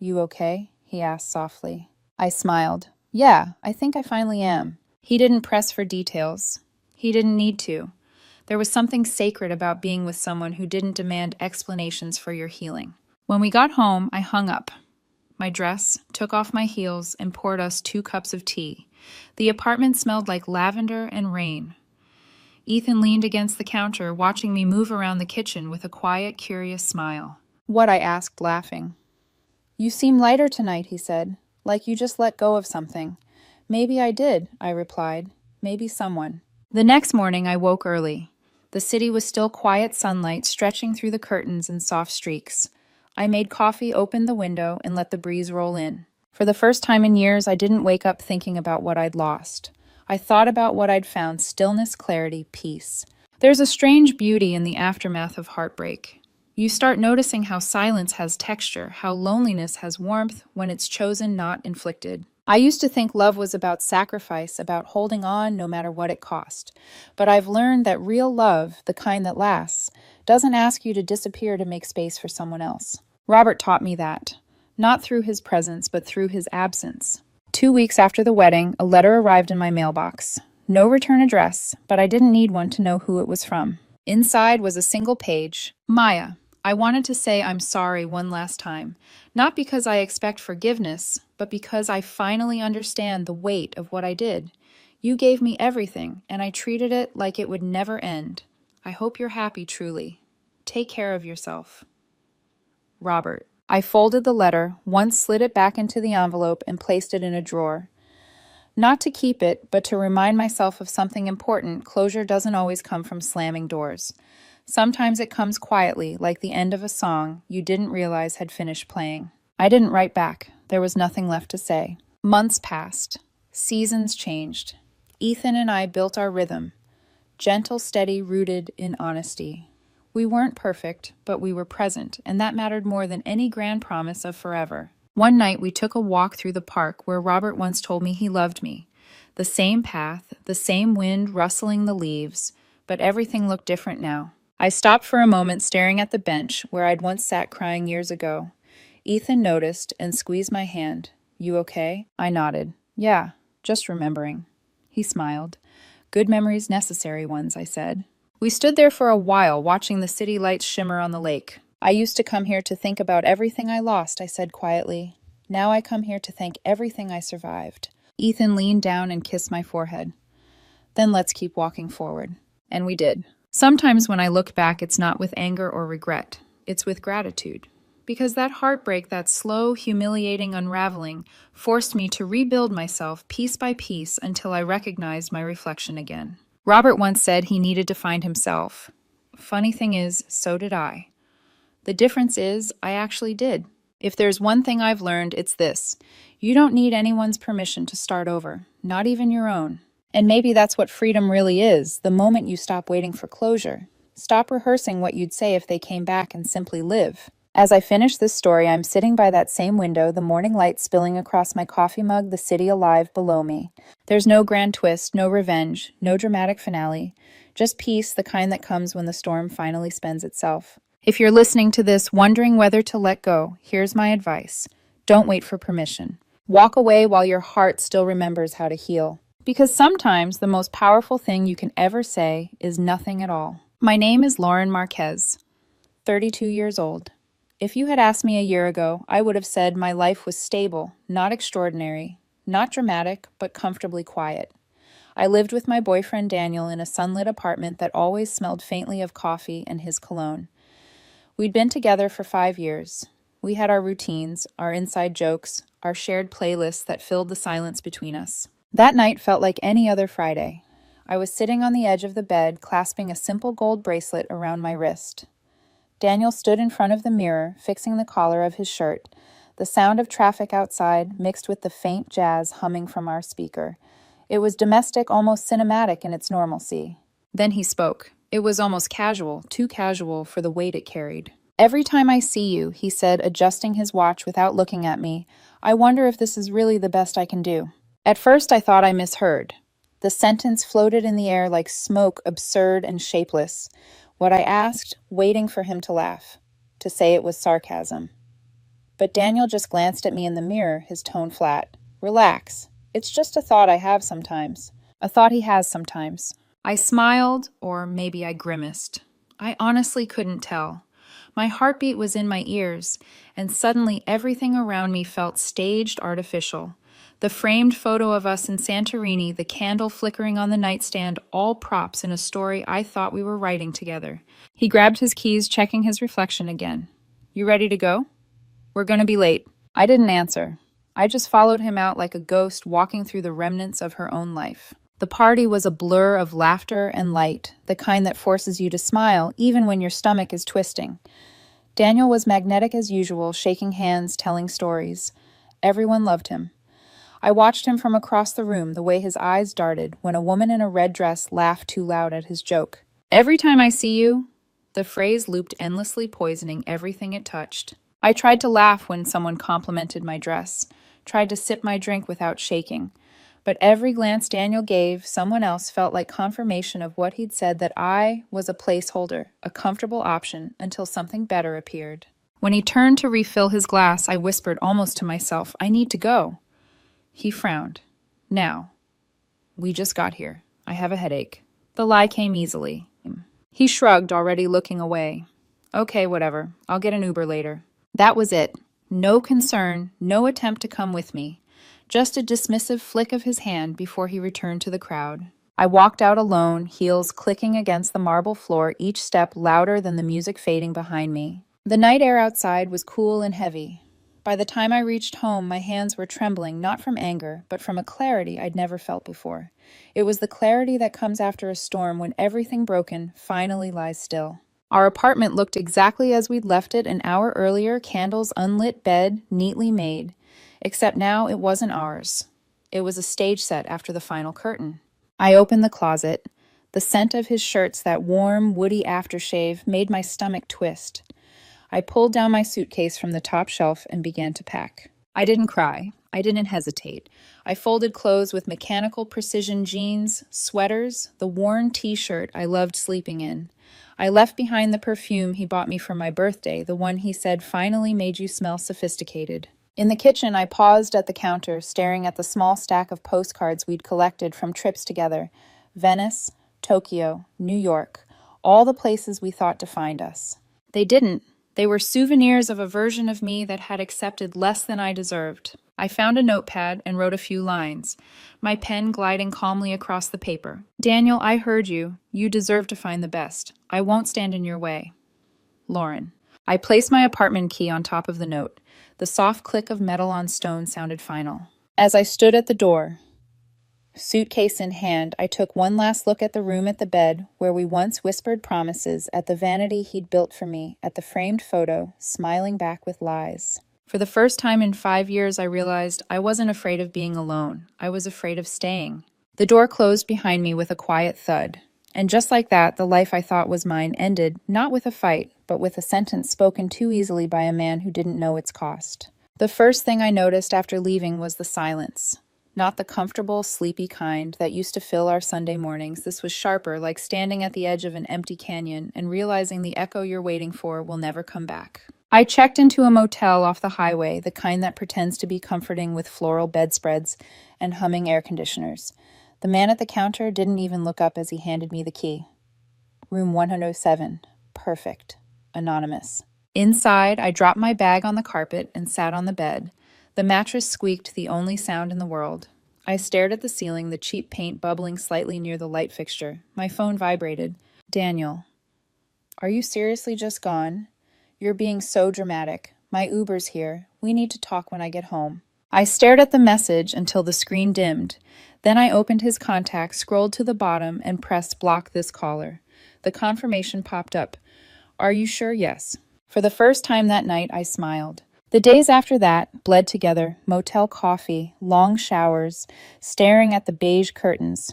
You okay? He asked softly. I smiled. Yeah, I think I finally am. He didn't press for details. He didn't need to. There was something sacred about being with someone who didn't demand explanations for your healing. When we got home, I hung up my dress, took off my heels, and poured us 2 cups of tea. The apartment smelled like lavender and rain. Ethan leaned against the counter, watching me move around the kitchen with a quiet, curious smile. What? I asked, laughing. You seem lighter tonight, he said. Like you just let go of something. Maybe I did, I replied. Maybe someone. The next morning I woke early. The city was still quiet sunlight stretching through the curtains in soft streaks. I made coffee, opened the window, and let the breeze roll in. For the first time in years, I didn't wake up thinking about what I'd lost. I thought about what I'd found: stillness, clarity, peace. There's a strange beauty in the aftermath of heartbreak. You start noticing how silence has texture, how loneliness has warmth when it's chosen, not inflicted. I used to think love was about sacrifice, about holding on no matter what it cost. But I've learned that real love, the kind that lasts, doesn't ask you to disappear to make space for someone else. Robert taught me that, not through his presence, but through his absence. 2 weeks after the wedding, a letter arrived in my mailbox. No return address, but I didn't need one to know who it was from. Inside was a single page. Maya, I wanted to say I'm sorry one last time, not because I expect forgiveness, but because I finally understand the weight of what I did. You gave me everything, and I treated it like it would never end. I hope you're happy, truly. Take care of yourself. Robert. I folded the letter, once slid it back into the envelope, and placed it in a drawer. Not to keep it, but to remind myself of something important. Closure doesn't always come from slamming doors. Sometimes it comes quietly, like the end of a song you didn't realize had finished playing. I didn't write back. There was nothing left to say. Months passed. Seasons changed. Ethan and I built our rhythm. Gentle, steady, rooted in honesty. We weren't perfect, but we were present, and that mattered more than any grand promise of forever. One night we took a walk through the park where Robert once told me he loved me. The same path, the same wind rustling the leaves, but everything looked different now. I stopped for a moment staring at the bench where I'd once sat crying years ago. Ethan noticed and squeezed my hand. You okay? I nodded. Yeah, just remembering. He smiled. Good memories, necessary ones, I said. We stood there for a while, watching the city lights shimmer on the lake. I used to come here to think about everything I lost, I said quietly. Now I come here to thank everything I survived. Ethan leaned down and kissed my forehead. Then let's keep walking forward. And we did. Sometimes when I look back, it's not with anger or regret. It's with gratitude. Because that heartbreak, that slow, humiliating unraveling, forced me to rebuild myself piece by piece until I recognized my reflection again. Robert once said he needed to find himself. Funny thing is, so did I. The difference is, I actually did. If there's one thing I've learned, it's this. You don't need anyone's permission to start over, not even your own. And maybe that's what freedom really is, the moment you stop waiting for closure. Stop rehearsing what you'd say if they came back and simply live. As I finish this story, I'm sitting by that same window, the morning light spilling across my coffee mug, the city alive below me. There's no grand twist, no revenge, no dramatic finale, just peace, the kind that comes when the storm finally spends itself. If you're listening to this wondering whether to let go, here's my advice. Don't wait for permission. Walk away while your heart still remembers how to heal. Because sometimes the most powerful thing you can ever say is nothing at all. My name is Lauren Marquez, 32 years old. If you had asked me a year ago, I would have said my life was stable, not extraordinary, not dramatic, but comfortably quiet. I lived with my boyfriend Daniel in a sunlit apartment that always smelled faintly of coffee and his cologne. We'd been together for 5 years. We had our routines, our inside jokes, our shared playlists that filled the silence between us. That night felt like any other Friday. I was sitting on the edge of the bed, clasping a simple gold bracelet around my wrist. Daniel stood in front of the mirror, fixing the collar of his shirt, the sound of traffic outside mixed with the faint jazz humming from our speaker. It was domestic, almost cinematic in its normalcy. Then he spoke. It was almost casual, too casual for the weight it carried. "Every time I see you," he said, adjusting his watch without looking at me, "I wonder if this is really the best I can do." At first I thought I misheard. The sentence floated in the air like smoke, absurd and shapeless. What I asked, waiting for him to laugh, to say it was sarcasm. But Daniel just glanced at me in the mirror, his tone flat. "Relax. It's just a thought I have sometimes." A thought he has sometimes. I smiled, or maybe I grimaced. I honestly couldn't tell. My heartbeat was in my ears, and suddenly everything around me felt staged, artificial. The framed photo of us in Santorini, the candle flickering on the nightstand, all props in a story I thought we were writing together. He grabbed his keys, checking his reflection again. "You ready to go? We're gonna be late." I didn't answer. I just followed him out like a ghost walking through the remnants of her own life. The party was a blur of laughter and light, the kind that forces you to smile even when your stomach is twisting. Daniel was magnetic as usual, shaking hands, telling stories. Everyone loved him. I watched him from across the room, the way his eyes darted when a woman in a red dress laughed too loud at his joke. "Every time I see you," the phrase looped endlessly, poisoning everything it touched. I tried to laugh when someone complimented my dress, tried to sip my drink without shaking. But every glance Daniel gave someone else felt like confirmation of what he'd said, that I was a placeholder, a comfortable option, until something better appeared. When he turned to refill his glass, I whispered almost to myself, "I need to go." He frowned. "Now. We just got here. I have a headache." The lie came easily. He shrugged, already looking away. "Okay, whatever. I'll get an Uber later." That was it. No concern, no attempt to come with me. Just a dismissive flick of his hand before he returned to the crowd. I walked out alone, heels clicking against the marble floor, each step louder than the music fading behind me. The night air outside was cool and heavy. By the time I reached home, my hands were trembling, not from anger, but from a clarity I'd never felt before. It was the clarity that comes after a storm when everything broken finally lies still. Our apartment looked exactly as we'd left it an hour earlier, candles, unlit bed, neatly made. Except now it wasn't ours. It was a stage set after the final curtain. I opened the closet. The scent of his shirts, that warm, woody aftershave, made my stomach twist. I pulled down my suitcase from the top shelf and began to pack. I didn't cry. I didn't hesitate. I folded clothes with mechanical precision: jeans, sweaters, the worn t-shirt I loved sleeping in. I left behind the perfume he bought me for my birthday, the one he said finally made you smell sophisticated. In the kitchen, I paused at the counter, staring at the small stack of postcards we'd collected from trips together. Venice, Tokyo, New York, all the places we thought defined us. They didn't. They were souvenirs of a version of me that had accepted less than I deserved. I found a notepad and wrote a few lines, my pen gliding calmly across the paper. "Daniel, I heard you. You deserve to find the best. I won't stand in your way. Lauren." I placed my apartment key on top of the note. The soft click of metal on stone sounded final. As I stood at the door, Suitcase in hand, I took one last look at the room at the bed where we once whispered promises, at the vanity he'd built for me, at the framed photo, smiling back with lies. For the first time in 5 years, I realized I wasn't afraid of being alone. I was afraid of staying. The door closed behind me with a quiet thud. And just like that, the life I thought was mine ended, not with a fight, but with a sentence spoken too easily by a man who didn't know its cost. The first thing I noticed after leaving was the silence. Not the comfortable, sleepy kind that used to fill our Sunday mornings. This was sharper, like standing at the edge of an empty canyon and realizing the echo you're waiting for will never come back. I checked into a motel off the highway, the kind that pretends to be comforting with floral bedspreads and humming air conditioners. The man at the counter didn't even look up as he handed me the key. Room 107. Perfect. Anonymous. Inside, I dropped my bag on the carpet and sat on the bed. The mattress squeaked, the only sound in the world. I stared at the ceiling, the cheap paint bubbling slightly near the light fixture. My phone vibrated. Daniel. Are you seriously just gone? You're being so dramatic. My Uber's here. We need to talk when I get home. I stared at the message until the screen dimmed. Then I opened his contacts, scrolled to the bottom, and pressed block this caller. The confirmation popped up. Are you sure? Yes. For the first time that night, I smiled. The days after that bled together, motel coffee, long showers, staring at the beige curtains,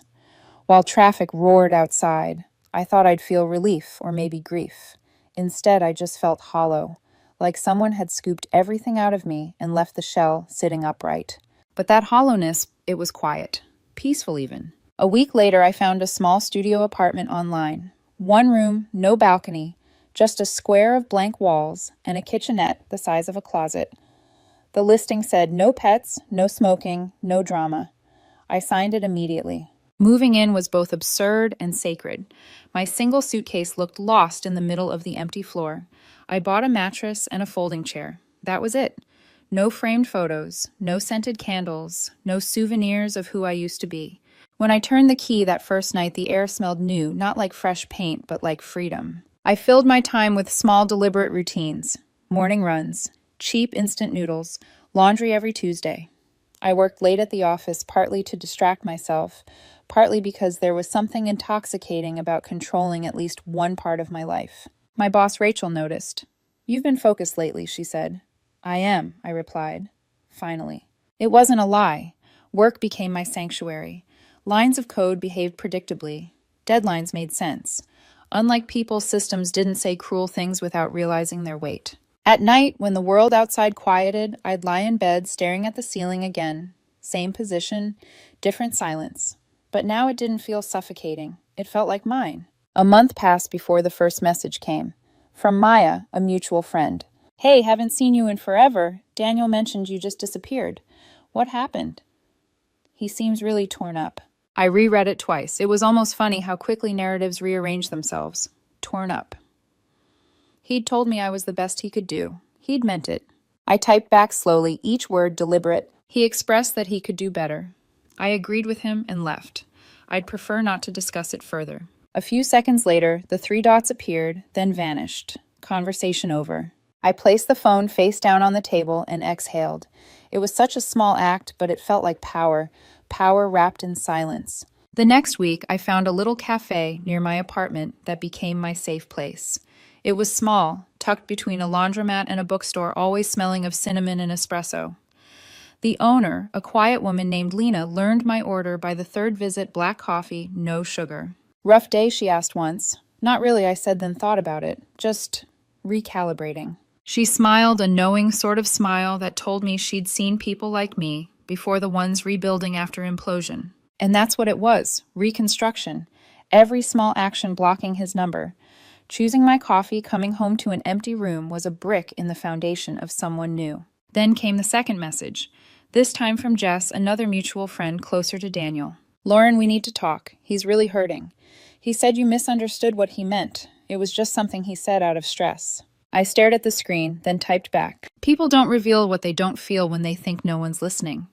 while traffic roared outside. I thought I'd feel relief, or maybe grief. Instead, I just felt hollow, like someone had scooped everything out of me and left the shell sitting upright. But that hollowness, it was quiet, peaceful even. A week later, I found a small studio apartment online. One room, no balcony, just a square of blank walls and a kitchenette the size of a closet. The listing said no pets, no smoking, no drama. I signed it immediately. Moving in was both absurd and sacred. My single suitcase looked lost in the middle of the empty floor. I bought a mattress and a folding chair. That was it. No framed photos, no scented candles, no souvenirs of who I used to be. When I turned the key that first night, the air smelled new, not like fresh paint, but like freedom. I filled my time with small, deliberate routines. Morning runs, cheap instant noodles, laundry every Tuesday. I worked late at the office, partly to distract myself, partly because there was something intoxicating about controlling at least one part of my life. My boss, Rachel, noticed. You've been focused lately, she said. I am, I replied. Finally. It wasn't a lie. Work became my sanctuary. Lines of code behaved predictably. Deadlines made sense. Unlike people, systems didn't say cruel things without realizing their weight. At night, when the world outside quieted, I'd lie in bed staring at the ceiling again. Same position, different silence. But now it didn't feel suffocating. It felt like mine. A month passed before the first message came. From Maya, a mutual friend. Hey, haven't seen you in forever. Daniel mentioned you just disappeared. What happened? He seems really torn up. I reread it twice. It was almost funny how quickly narratives rearrange themselves. Torn up. He'd told me I was the best he could do. He'd meant it. I typed back slowly, each word deliberate. He expressed that he could do better. I agreed with him and left. I'd prefer not to discuss it further. A few seconds later, the 3 dots appeared, then vanished. Conversation over. I placed the phone face down on the table and exhaled. It was such a small act, but it felt like power wrapped in silence. The next week, I found a little cafe near my apartment that became my safe place. It was small, tucked between a laundromat and a bookstore, always smelling of cinnamon and espresso. The owner, a quiet woman named Lena, learned my order by the 3rd visit: black coffee, no sugar. Rough day, she asked once. Not really, I said, then thought about it. Just recalibrating. She smiled, a knowing sort of smile that told me she'd seen people like me before, the ones rebuilding after implosion. And that's what it was, reconstruction. Every small action blocking his number. Choosing my coffee, coming home to an empty room, was a brick in the foundation of someone new. Then came the second message, this time from Jess, another mutual friend closer to Daniel. Lauren, we need to talk. He's really hurting. He said you misunderstood what he meant. It was just something he said out of stress. I stared at the screen, then typed back. People don't reveal what they don't feel when they think no one's listening.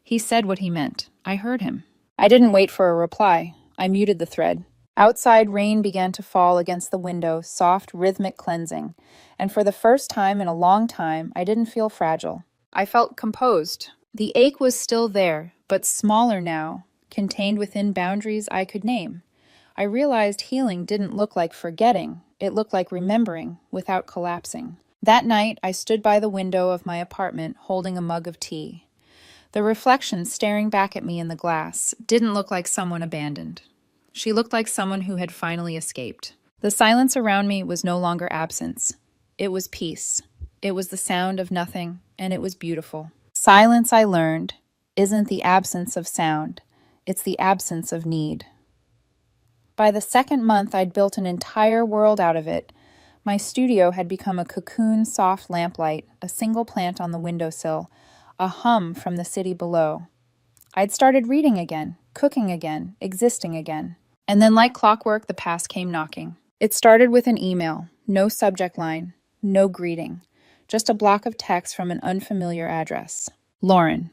He said what he meant. I heard him. I didn't wait for a reply. I muted the thread. Outside, rain began to fall against the window, soft, rhythmic cleansing. And for the first time in a long time, I didn't feel fragile. I felt composed. The ache was still there, but smaller now, contained within boundaries I could name. I realized healing didn't look like forgetting, it looked like remembering without collapsing. That night, I stood by the window of my apartment holding a mug of tea. The reflection staring back at me in the glass didn't look like someone abandoned. She looked like someone who had finally escaped. The silence around me was no longer absence. It was peace. It was the sound of nothing, and it was beautiful. Silence, I learned, isn't the absence of sound. It's the absence of need. By the second month, I'd built an entire world out of it. My studio had become a cocoon soft lamplight, a single plant on the windowsill, a hum from the city below. I'd started reading again, cooking again, existing again. And then like clockwork, the past came knocking. It started with an email, no subject line, no greeting, just a block of text from an unfamiliar address. Lauren,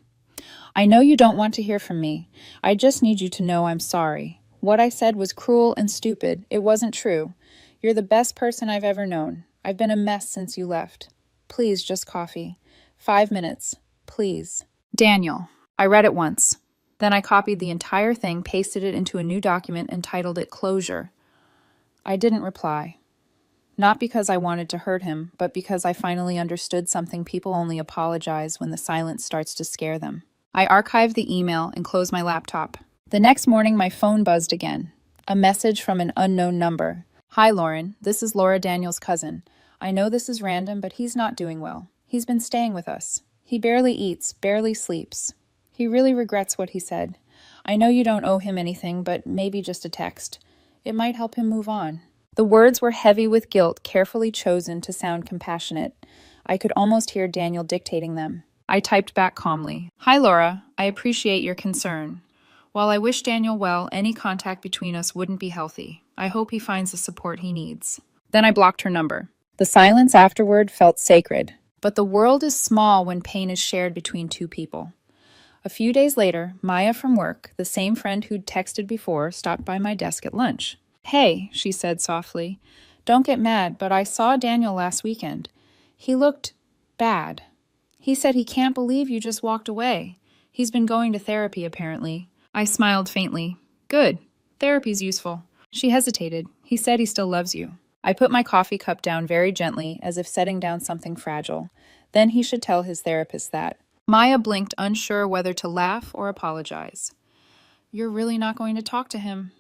I know you don't want to hear from me. I just need you to know I'm sorry. What I said was cruel and stupid. It wasn't true. You're the best person I've ever known. I've been a mess since you left. Please, just coffee. 5 minutes. Please. Daniel. I read it once. Then I copied the entire thing, pasted it into a new document, and titled it Closure. I didn't reply. Not because I wanted to hurt him, but because I finally understood something people only apologize when the silence starts to scare them. I archived the email and closed my laptop. The next morning, my phone buzzed again. A message from an unknown number. Hi, Lauren. This is Laura Daniel's cousin. I know this is random, but he's not doing well. He's been staying with us. He barely eats, barely sleeps. He really regrets what he said. I know you don't owe him anything, but maybe just a text. It might help him move on. The words were heavy with guilt, carefully chosen to sound compassionate. I could almost hear Daniel dictating them. I typed back calmly. Hi, Laura. I appreciate your concern. While I wish Daniel well, any contact between us wouldn't be healthy. I hope he finds the support he needs. Then I blocked her number. The silence afterward felt sacred. But the world is small when pain is shared between two people. A few days later, Maya from work, the same friend who'd texted before, stopped by my desk at lunch. Hey, she said softly. Don't get mad, but I saw Daniel last weekend. He looked bad. He said he can't believe you just walked away. He's been going to therapy, apparently. I smiled faintly. Good. Therapy's useful. She hesitated. He said he still loves you. I put my coffee cup down very gently, as if setting down something fragile. Then he should tell his therapist that. Maya blinked, unsure whether to laugh or apologize. You're really not going to talk to him?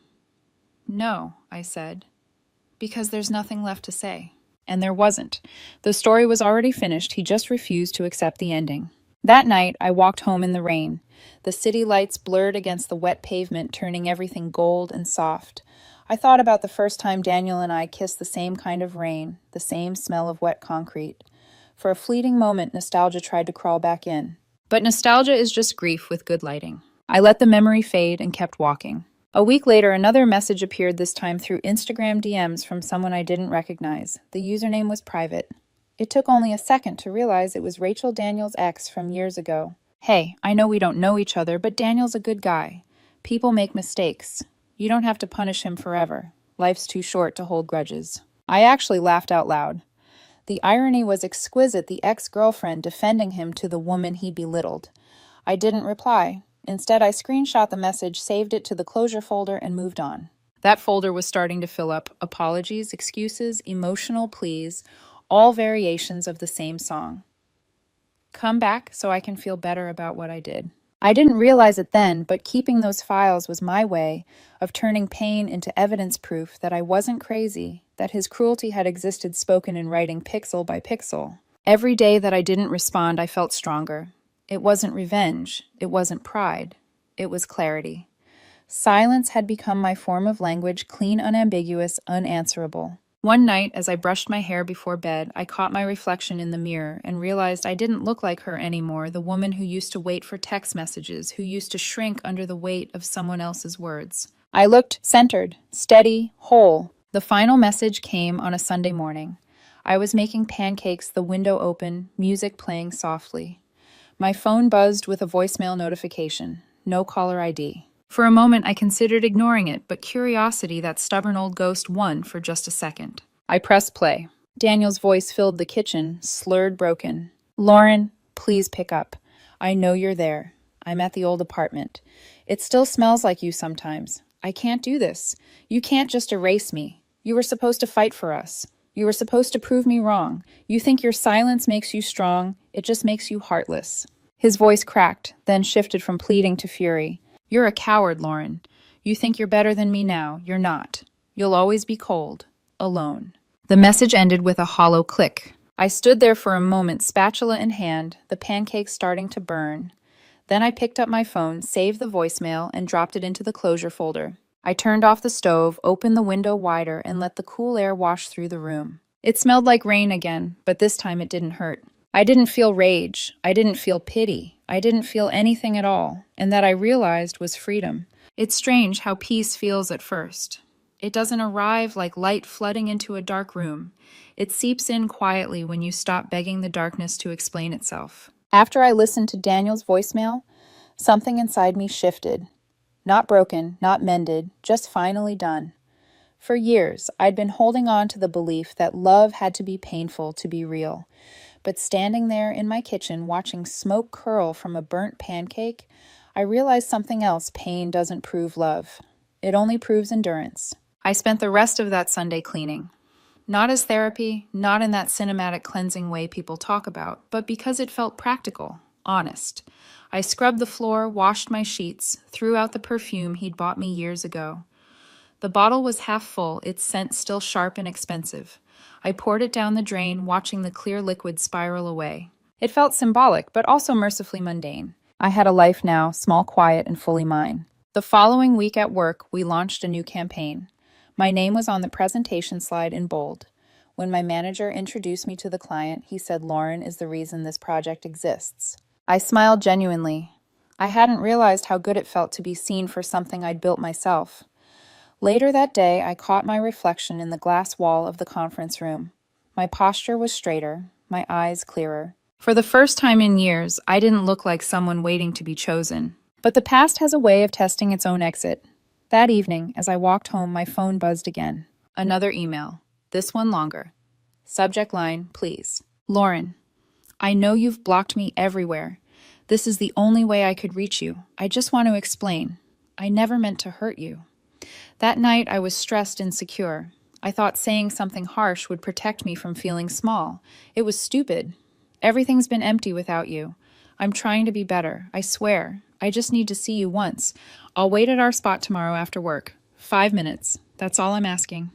No, I said, because there's nothing left to say. And there wasn't. The story was already finished. He just refused to accept the ending. That night, I walked home in the rain. The city lights blurred against the wet pavement, turning everything gold and soft. I thought about the first time Daniel and I kissed the same kind of rain, the same smell of wet concrete. For a fleeting moment, nostalgia tried to crawl back in. But nostalgia is just grief with good lighting. I let the memory fade and kept walking. A week later, another message appeared, this time through Instagram DMs from someone I didn't recognize. The username was private. It took only a second to realize it was Rachel Daniels' ex from years ago. Hey, I know we don't know each other, but Daniel's a good guy. People make mistakes. You don't have to punish him forever. Life's too short to hold grudges. I actually laughed out loud. The irony was exquisite, the ex-girlfriend defending him to the woman he belittled. I didn't reply. Instead, I screenshot the message, saved it to the closure folder, and moved on. That folder was starting to fill up. Apologies, excuses, emotional pleas, all variations of the same song. Come back so I can feel better about what I did. I didn't realize it then, but keeping those files was my way of turning pain into evidence proof that I wasn't crazy, that his cruelty had existed spoken in writing pixel by pixel. Every day that I didn't respond, I felt stronger. It wasn't revenge. It wasn't pride. It was clarity. Silence had become my form of language, clean, unambiguous, unanswerable. One night, as I brushed my hair before bed, I caught my reflection in the mirror and realized I didn't look like her anymore, the woman who used to wait for text messages, who used to shrink under the weight of someone else's words. I looked centered, steady, whole. The final message came on a Sunday morning. I was making pancakes, the window open, music playing softly. My phone buzzed with a voicemail notification. No caller ID. For a moment, I considered ignoring it, but curiosity, that stubborn old ghost, won for just a second. I pressed play. Daniel's voice filled the kitchen, slurred, broken. Lauren, please pick up. I know you're there. I'm at the old apartment. It still smells like you sometimes. I can't do this. You can't just erase me. You were supposed to fight for us. You were supposed to prove me wrong. You think your silence makes you strong. It just makes you heartless." His voice cracked, then shifted from pleading to fury. "You're a coward, Lauren. You think you're better than me now. You're not. You'll always be cold, alone." The message ended with a hollow click. I stood there for a moment, spatula in hand, the pancakes starting to burn. Then I picked up my phone, saved the voicemail, and dropped it into the closure folder. I turned off the stove, opened the window wider, and let the cool air wash through the room. It smelled like rain again, but this time it didn't hurt. I didn't feel rage. I didn't feel pity. I didn't feel anything at all, and that I realized was freedom. It's strange how peace feels at first. It doesn't arrive like light flooding into a dark room. It seeps in quietly when you stop begging the darkness to explain itself. After I listened to Daniel's voicemail, something inside me shifted. Not broken, not mended, just finally done. For years, I'd been holding on to the belief that love had to be painful to be real. But standing there in my kitchen watching smoke curl from a burnt pancake, I realized something else. Pain doesn't prove love. It only proves endurance. I spent the rest of that Sunday cleaning. Not as therapy, not in that cinematic cleansing way people talk about, but because it felt practical, honest. I scrubbed the floor, washed my sheets, threw out the perfume he'd bought me years ago. The bottle was half full, its scent still sharp and expensive. I poured it down the drain, watching the clear liquid spiral away. It felt symbolic, but also mercifully mundane. I had a life now, small, quiet, and fully mine. The following week at work, we launched a new campaign. My name was on the presentation slide in bold. When my manager introduced me to the client, he said Lauren is the reason this project exists. I smiled genuinely. I hadn't realized how good it felt to be seen for something I'd built myself. Later that day, I caught my reflection in the glass wall of the conference room. My posture was straighter, my eyes clearer. For the first time in years, I didn't look like someone waiting to be chosen. But the past has a way of testing its own exit. That evening, as I walked home, my phone buzzed again. Another email. This one longer. Subject line, please. Lauren, I know you've blocked me everywhere. This is the only way I could reach you. I just want to explain. I never meant to hurt you. That night, I was stressed and insecure. I thought saying something harsh would protect me from feeling small. It was stupid. Everything's been empty without you. I'm trying to be better, I swear. I just need to see you once. I'll wait at our spot tomorrow after work. 5 minutes. That's all I'm asking.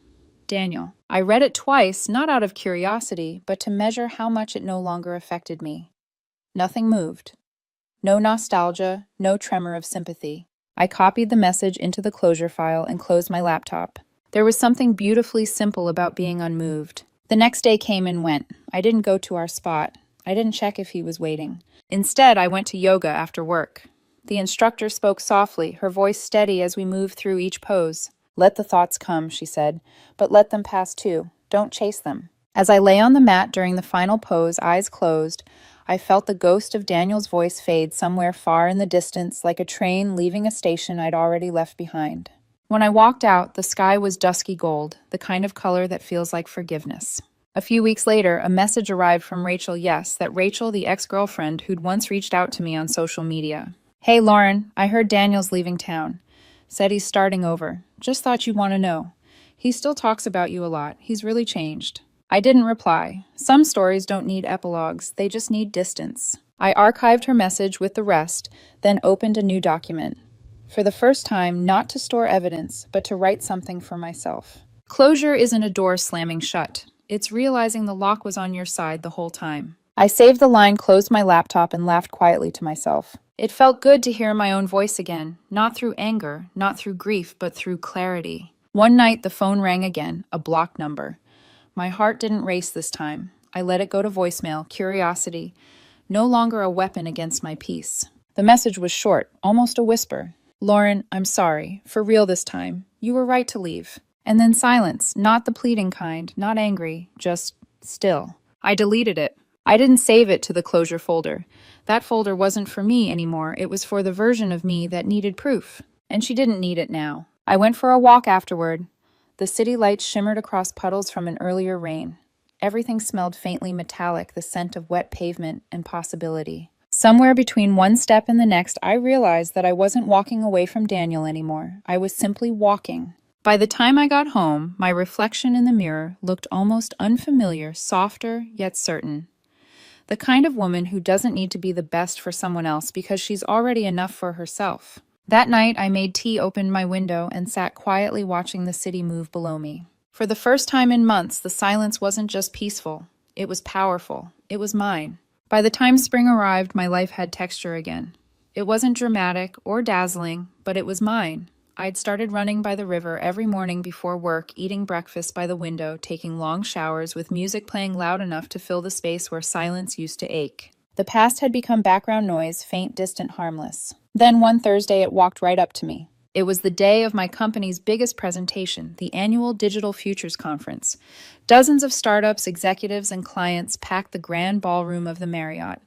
Daniel. I read it twice, not out of curiosity, but to measure how much it no longer affected me. Nothing moved. No nostalgia, no tremor of sympathy. I copied the message into the closure file and closed my laptop. There was something beautifully simple about being unmoved. The next day came and went. I didn't go to our spot. I didn't check if he was waiting. Instead, I went to yoga after work. The instructor spoke softly, her voice steady as we moved through each pose. Let the thoughts come, she said, but let them pass too. Don't chase them. As I lay on the mat during the final pose, eyes closed, I felt the ghost of Daniel's voice fade somewhere far in the distance, like a train leaving a station I'd already left behind. When I walked out, the sky was dusky gold, the kind of color that feels like forgiveness. A few weeks later, a message arrived from Rachel Yes, that Rachel, the ex-girlfriend who'd once reached out to me on social media. Hey Lauren, I heard Daniel's leaving town. Said he's starting over. Just thought you'd want to know. He still talks about you a lot. He's really changed. I didn't reply. Some stories don't need epilogues, they just need distance. I archived her message with the rest, then opened a new document. For the first time, not to store evidence, but to write something for myself. Closure isn't a door slamming shut. It's realizing the lock was on your side the whole time. I saved the line, closed my laptop, and laughed quietly to myself. It felt good to hear my own voice again, not through anger, not through grief, but through clarity. One night, the phone rang again, a blocked number. My heart didn't race this time. I let it go to voicemail, curiosity, no longer a weapon against my peace. The message was short, almost a whisper. Lauren, I'm sorry, for real this time. You were right to leave. And then silence, not the pleading kind, not angry, just still. I deleted it. I didn't save it to the closure folder. That folder wasn't for me anymore. It was for the version of me that needed proof. And she didn't need it now. I went for a walk afterward. The city lights shimmered across puddles from an earlier rain. Everything smelled faintly metallic, the scent of wet pavement and possibility. Somewhere between one step and the next, I realized that I wasn't walking away from Daniel anymore. I was simply walking. By the time I got home, my reflection in the mirror looked almost unfamiliar, softer, yet certain. The kind of woman who doesn't need to be the best for someone else because she's already enough for herself. That night, I made tea, opened my window, and sat quietly watching the city move below me. For the first time in months, the silence wasn't just peaceful. It was powerful. It was mine. By the time spring arrived, my life had texture again. It wasn't dramatic or dazzling, but it was mine. I'd started running by the river every morning before work, eating breakfast by the window, taking long showers with music playing loud enough to fill the space where silence used to ache. The past had become background noise, faint, distant, harmless. Then one Thursday, it walked right up to me. It was the day of my company's biggest presentation, the annual Digital Futures Conference. Dozens of startups, executives, and clients packed the grand ballroom of the Marriott.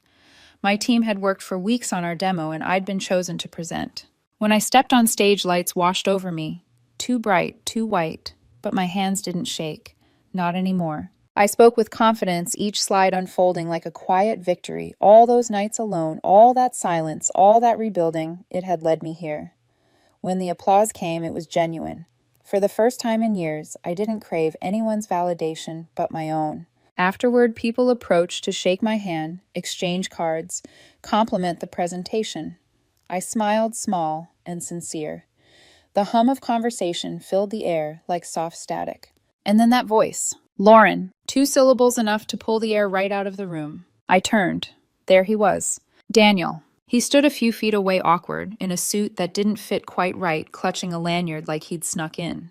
My team had worked for weeks on our demo, and I'd been chosen to present. When I stepped on stage, lights washed over me. Too bright, too white, but my hands didn't shake. Not anymore. I spoke with confidence, each slide unfolding like a quiet victory. All those nights alone, all that silence, all that rebuilding, it had led me here. When the applause came, it was genuine. For the first time in years, I didn't crave anyone's validation but my own. Afterward, people approached to shake my hand, exchange cards, compliment the presentation. I smiled, small and sincere. The hum of conversation filled the air like soft static. And then that voice. Lauren. 2 syllables enough to pull the air right out of the room. I turned. There he was. Daniel. He stood a few feet away, awkward, in a suit that didn't fit quite right, clutching a lanyard like he'd snuck in.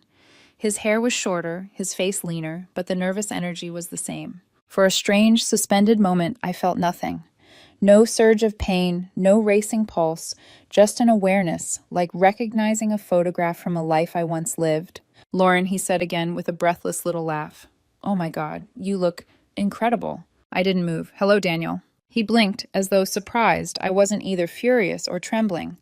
His hair was shorter, his face leaner, but the nervous energy was the same. For a strange, suspended moment, I felt nothing. No surge of pain, no racing pulse, just an awareness, like recognizing a photograph from a life I once lived. Lauren, he said again with a breathless little laugh. Oh my God, you look incredible. I didn't move. Hello, Daniel. He blinked, as though surprised I wasn't either furious or trembling.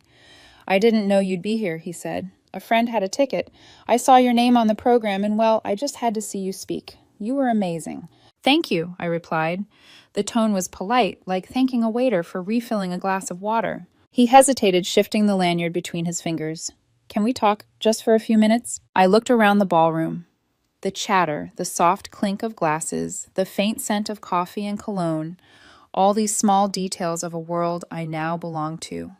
I didn't know you'd be here, he said. A friend had a ticket. I saw your name on the program, and well, I just had to see you speak. You were amazing. Thank you, I replied. The tone was polite, like thanking a waiter for refilling a glass of water. He hesitated, shifting the lanyard between his fingers. Can we talk just for a few minutes? I looked around the ballroom. The chatter, the soft clink of glasses, the faint scent of coffee and cologne, all these small details of a world I now belonged to.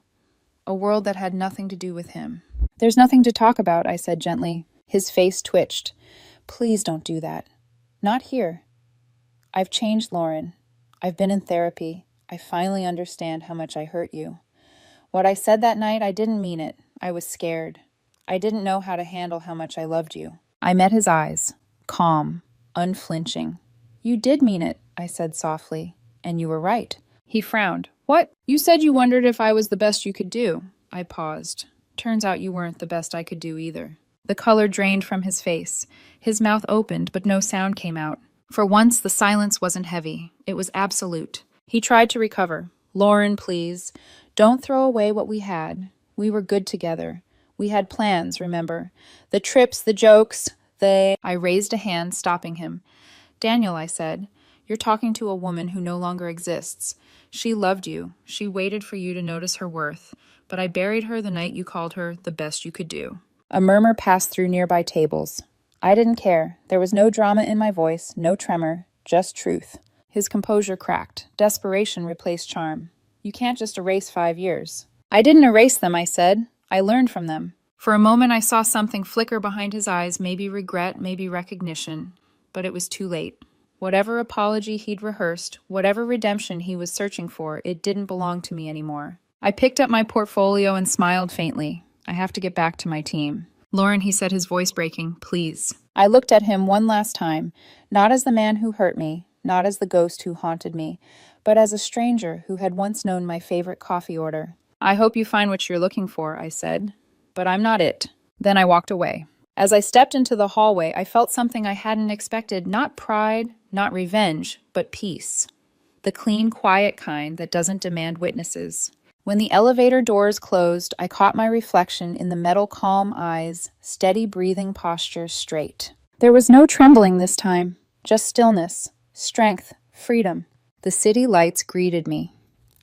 A world that had nothing to do with him. There's nothing to talk about, I said gently. His face twitched. Please don't do that. Not here. I've changed, Lauren. I've been in therapy. I finally understand how much I hurt you. What I said that night, I didn't mean it. I was scared. I didn't know how to handle how much I loved you. I met his eyes, calm, unflinching. You did mean it, I said softly. And you were right. He frowned. What? You said you wondered if I was the best you could do. I paused. Turns out you weren't the best I could do either. The color drained from his face. His mouth opened, but no sound came out. For once, the silence wasn't heavy. It was absolute. He tried to recover. Lauren, please. Don't throw away what we had. We were good together. We had plans, remember? The trips, the jokes, I raised a hand, stopping him. Daniel, I said. You're talking to a woman who no longer exists. She loved you. She waited for you to notice her worth. But I buried her the night you called her the best you could do. A murmur passed through nearby tables. I didn't care. There was no drama in my voice, no tremor, just truth. His composure cracked. Desperation replaced charm. You can't just erase 5 years. I didn't erase them, I said. I learned from them. For a moment I saw something flicker behind his eyes, maybe regret, maybe recognition. But it was too late. Whatever apology he'd rehearsed, whatever redemption he was searching for, it didn't belong to me anymore. I picked up my portfolio and smiled faintly. I have to get back to my team. Lauren, he said, his voice breaking, please. I looked at him one last time, not as the man who hurt me, not as the ghost who haunted me, but as a stranger who had once known my favorite coffee order. I hope you find what you're looking for, I said, but I'm not it. Then I walked away. As I stepped into the hallway, I felt something I hadn't expected, not pride, not revenge, but peace. The clean, quiet kind that doesn't demand witnesses. When the elevator doors closed, I caught my reflection in the metal calm eyes, steady breathing posture, straight. There was no trembling this time, just stillness, strength, freedom. The city lights greeted me.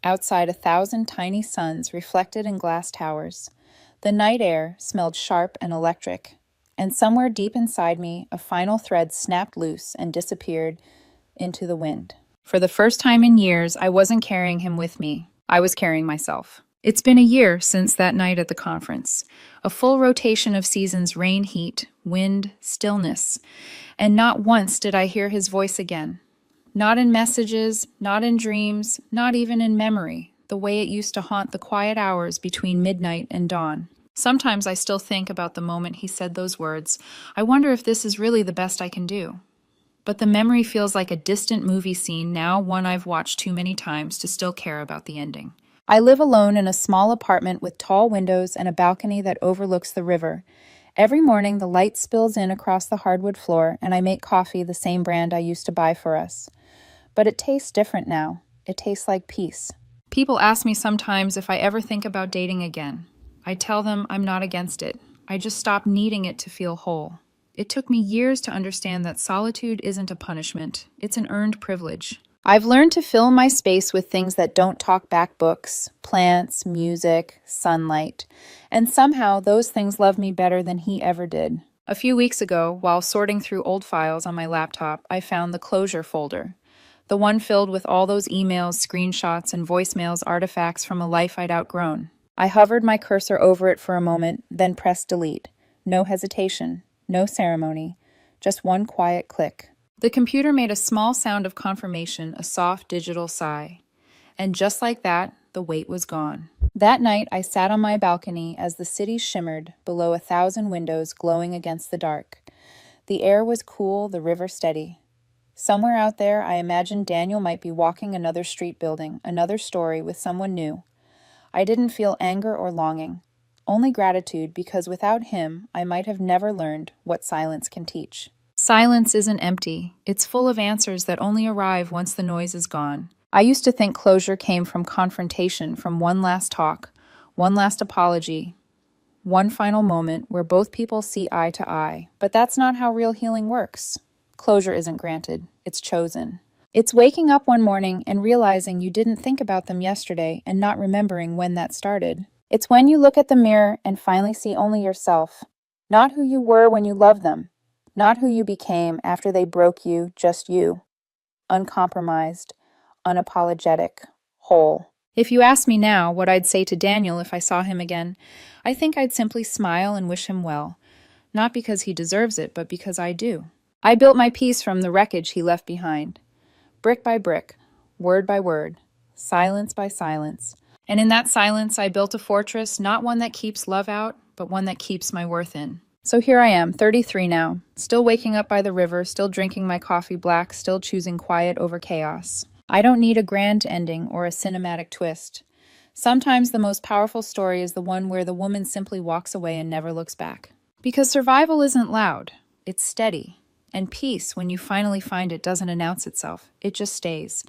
Outside, 1,000 tiny suns reflected in glass towers. The night air smelled sharp and electric, and somewhere deep inside me, a final thread snapped loose and disappeared into the wind. For the first time in years, I wasn't carrying him with me. I was carrying myself. It's been a year since that night at the conference. A full rotation of seasons: rain, heat, wind, stillness. And not once did I hear his voice again. Not in messages, not in dreams, not even in memory, the way it used to haunt the quiet hours between midnight and dawn. Sometimes I still think about the moment he said those words. I wonder if this is really the best I can do. But the memory feels like a distant movie scene now, one I've watched too many times to still care about the ending. I live alone in a small apartment with tall windows and a balcony that overlooks the river. Every morning, the light spills in across the hardwood floor, and I make coffee the same brand I used to buy for us. But it tastes different now. It tastes like peace. People ask me sometimes if I ever think about dating again. I tell them I'm not against it. I just stopped needing it to feel whole. It took me years to understand that solitude isn't a punishment. It's an earned privilege. I've learned to fill my space with things that don't talk back: books, plants, music, sunlight. And somehow those things love me better than he ever did. A few weeks ago, while sorting through old files on my laptop, I found the closure folder. The one filled with all those emails, screenshots, and voicemails, artifacts from a life I'd outgrown. I hovered my cursor over it for a moment, then pressed delete. No hesitation, no ceremony, just one quiet click. The computer made a small sound of confirmation, a soft digital sigh. And just like that, the weight was gone. That night, I sat on my balcony as the city shimmered below 1,000 windows glowing against the dark. The air was cool, the river steady. Somewhere out there, I imagined Daniel might be walking another street building, another story with someone new. I didn't feel anger or longing, only gratitude, because without him, I might have never learned what silence can teach. Silence isn't empty. It's full of answers that only arrive once the noise is gone. I used to think closure came from confrontation, from one last talk, one last apology, one final moment where both people see eye to eye. But that's not how real healing works. Closure isn't granted. It's chosen. It's waking up one morning and realizing you didn't think about them yesterday and not remembering when that started. It's when you look at the mirror and finally see only yourself, not who you were when you loved them. Not who you became after they broke you, just you. Uncompromised, unapologetic, whole. If you ask me now what I'd say to Daniel if I saw him again, I think I'd simply smile and wish him well. Not because he deserves it, but because I do. I built my peace from the wreckage he left behind. Brick by brick, word by word, silence by silence. And in that silence, I built a fortress, not one that keeps love out, but one that keeps my worth in. So here I am, 33 now, still waking up by the river, still drinking my coffee black, still choosing quiet over chaos. I don't need a grand ending or a cinematic twist. Sometimes the most powerful story is the one where the woman simply walks away and never looks back. Because survival isn't loud, it's steady. And peace, when you finally find it, doesn't announce itself. It just stays.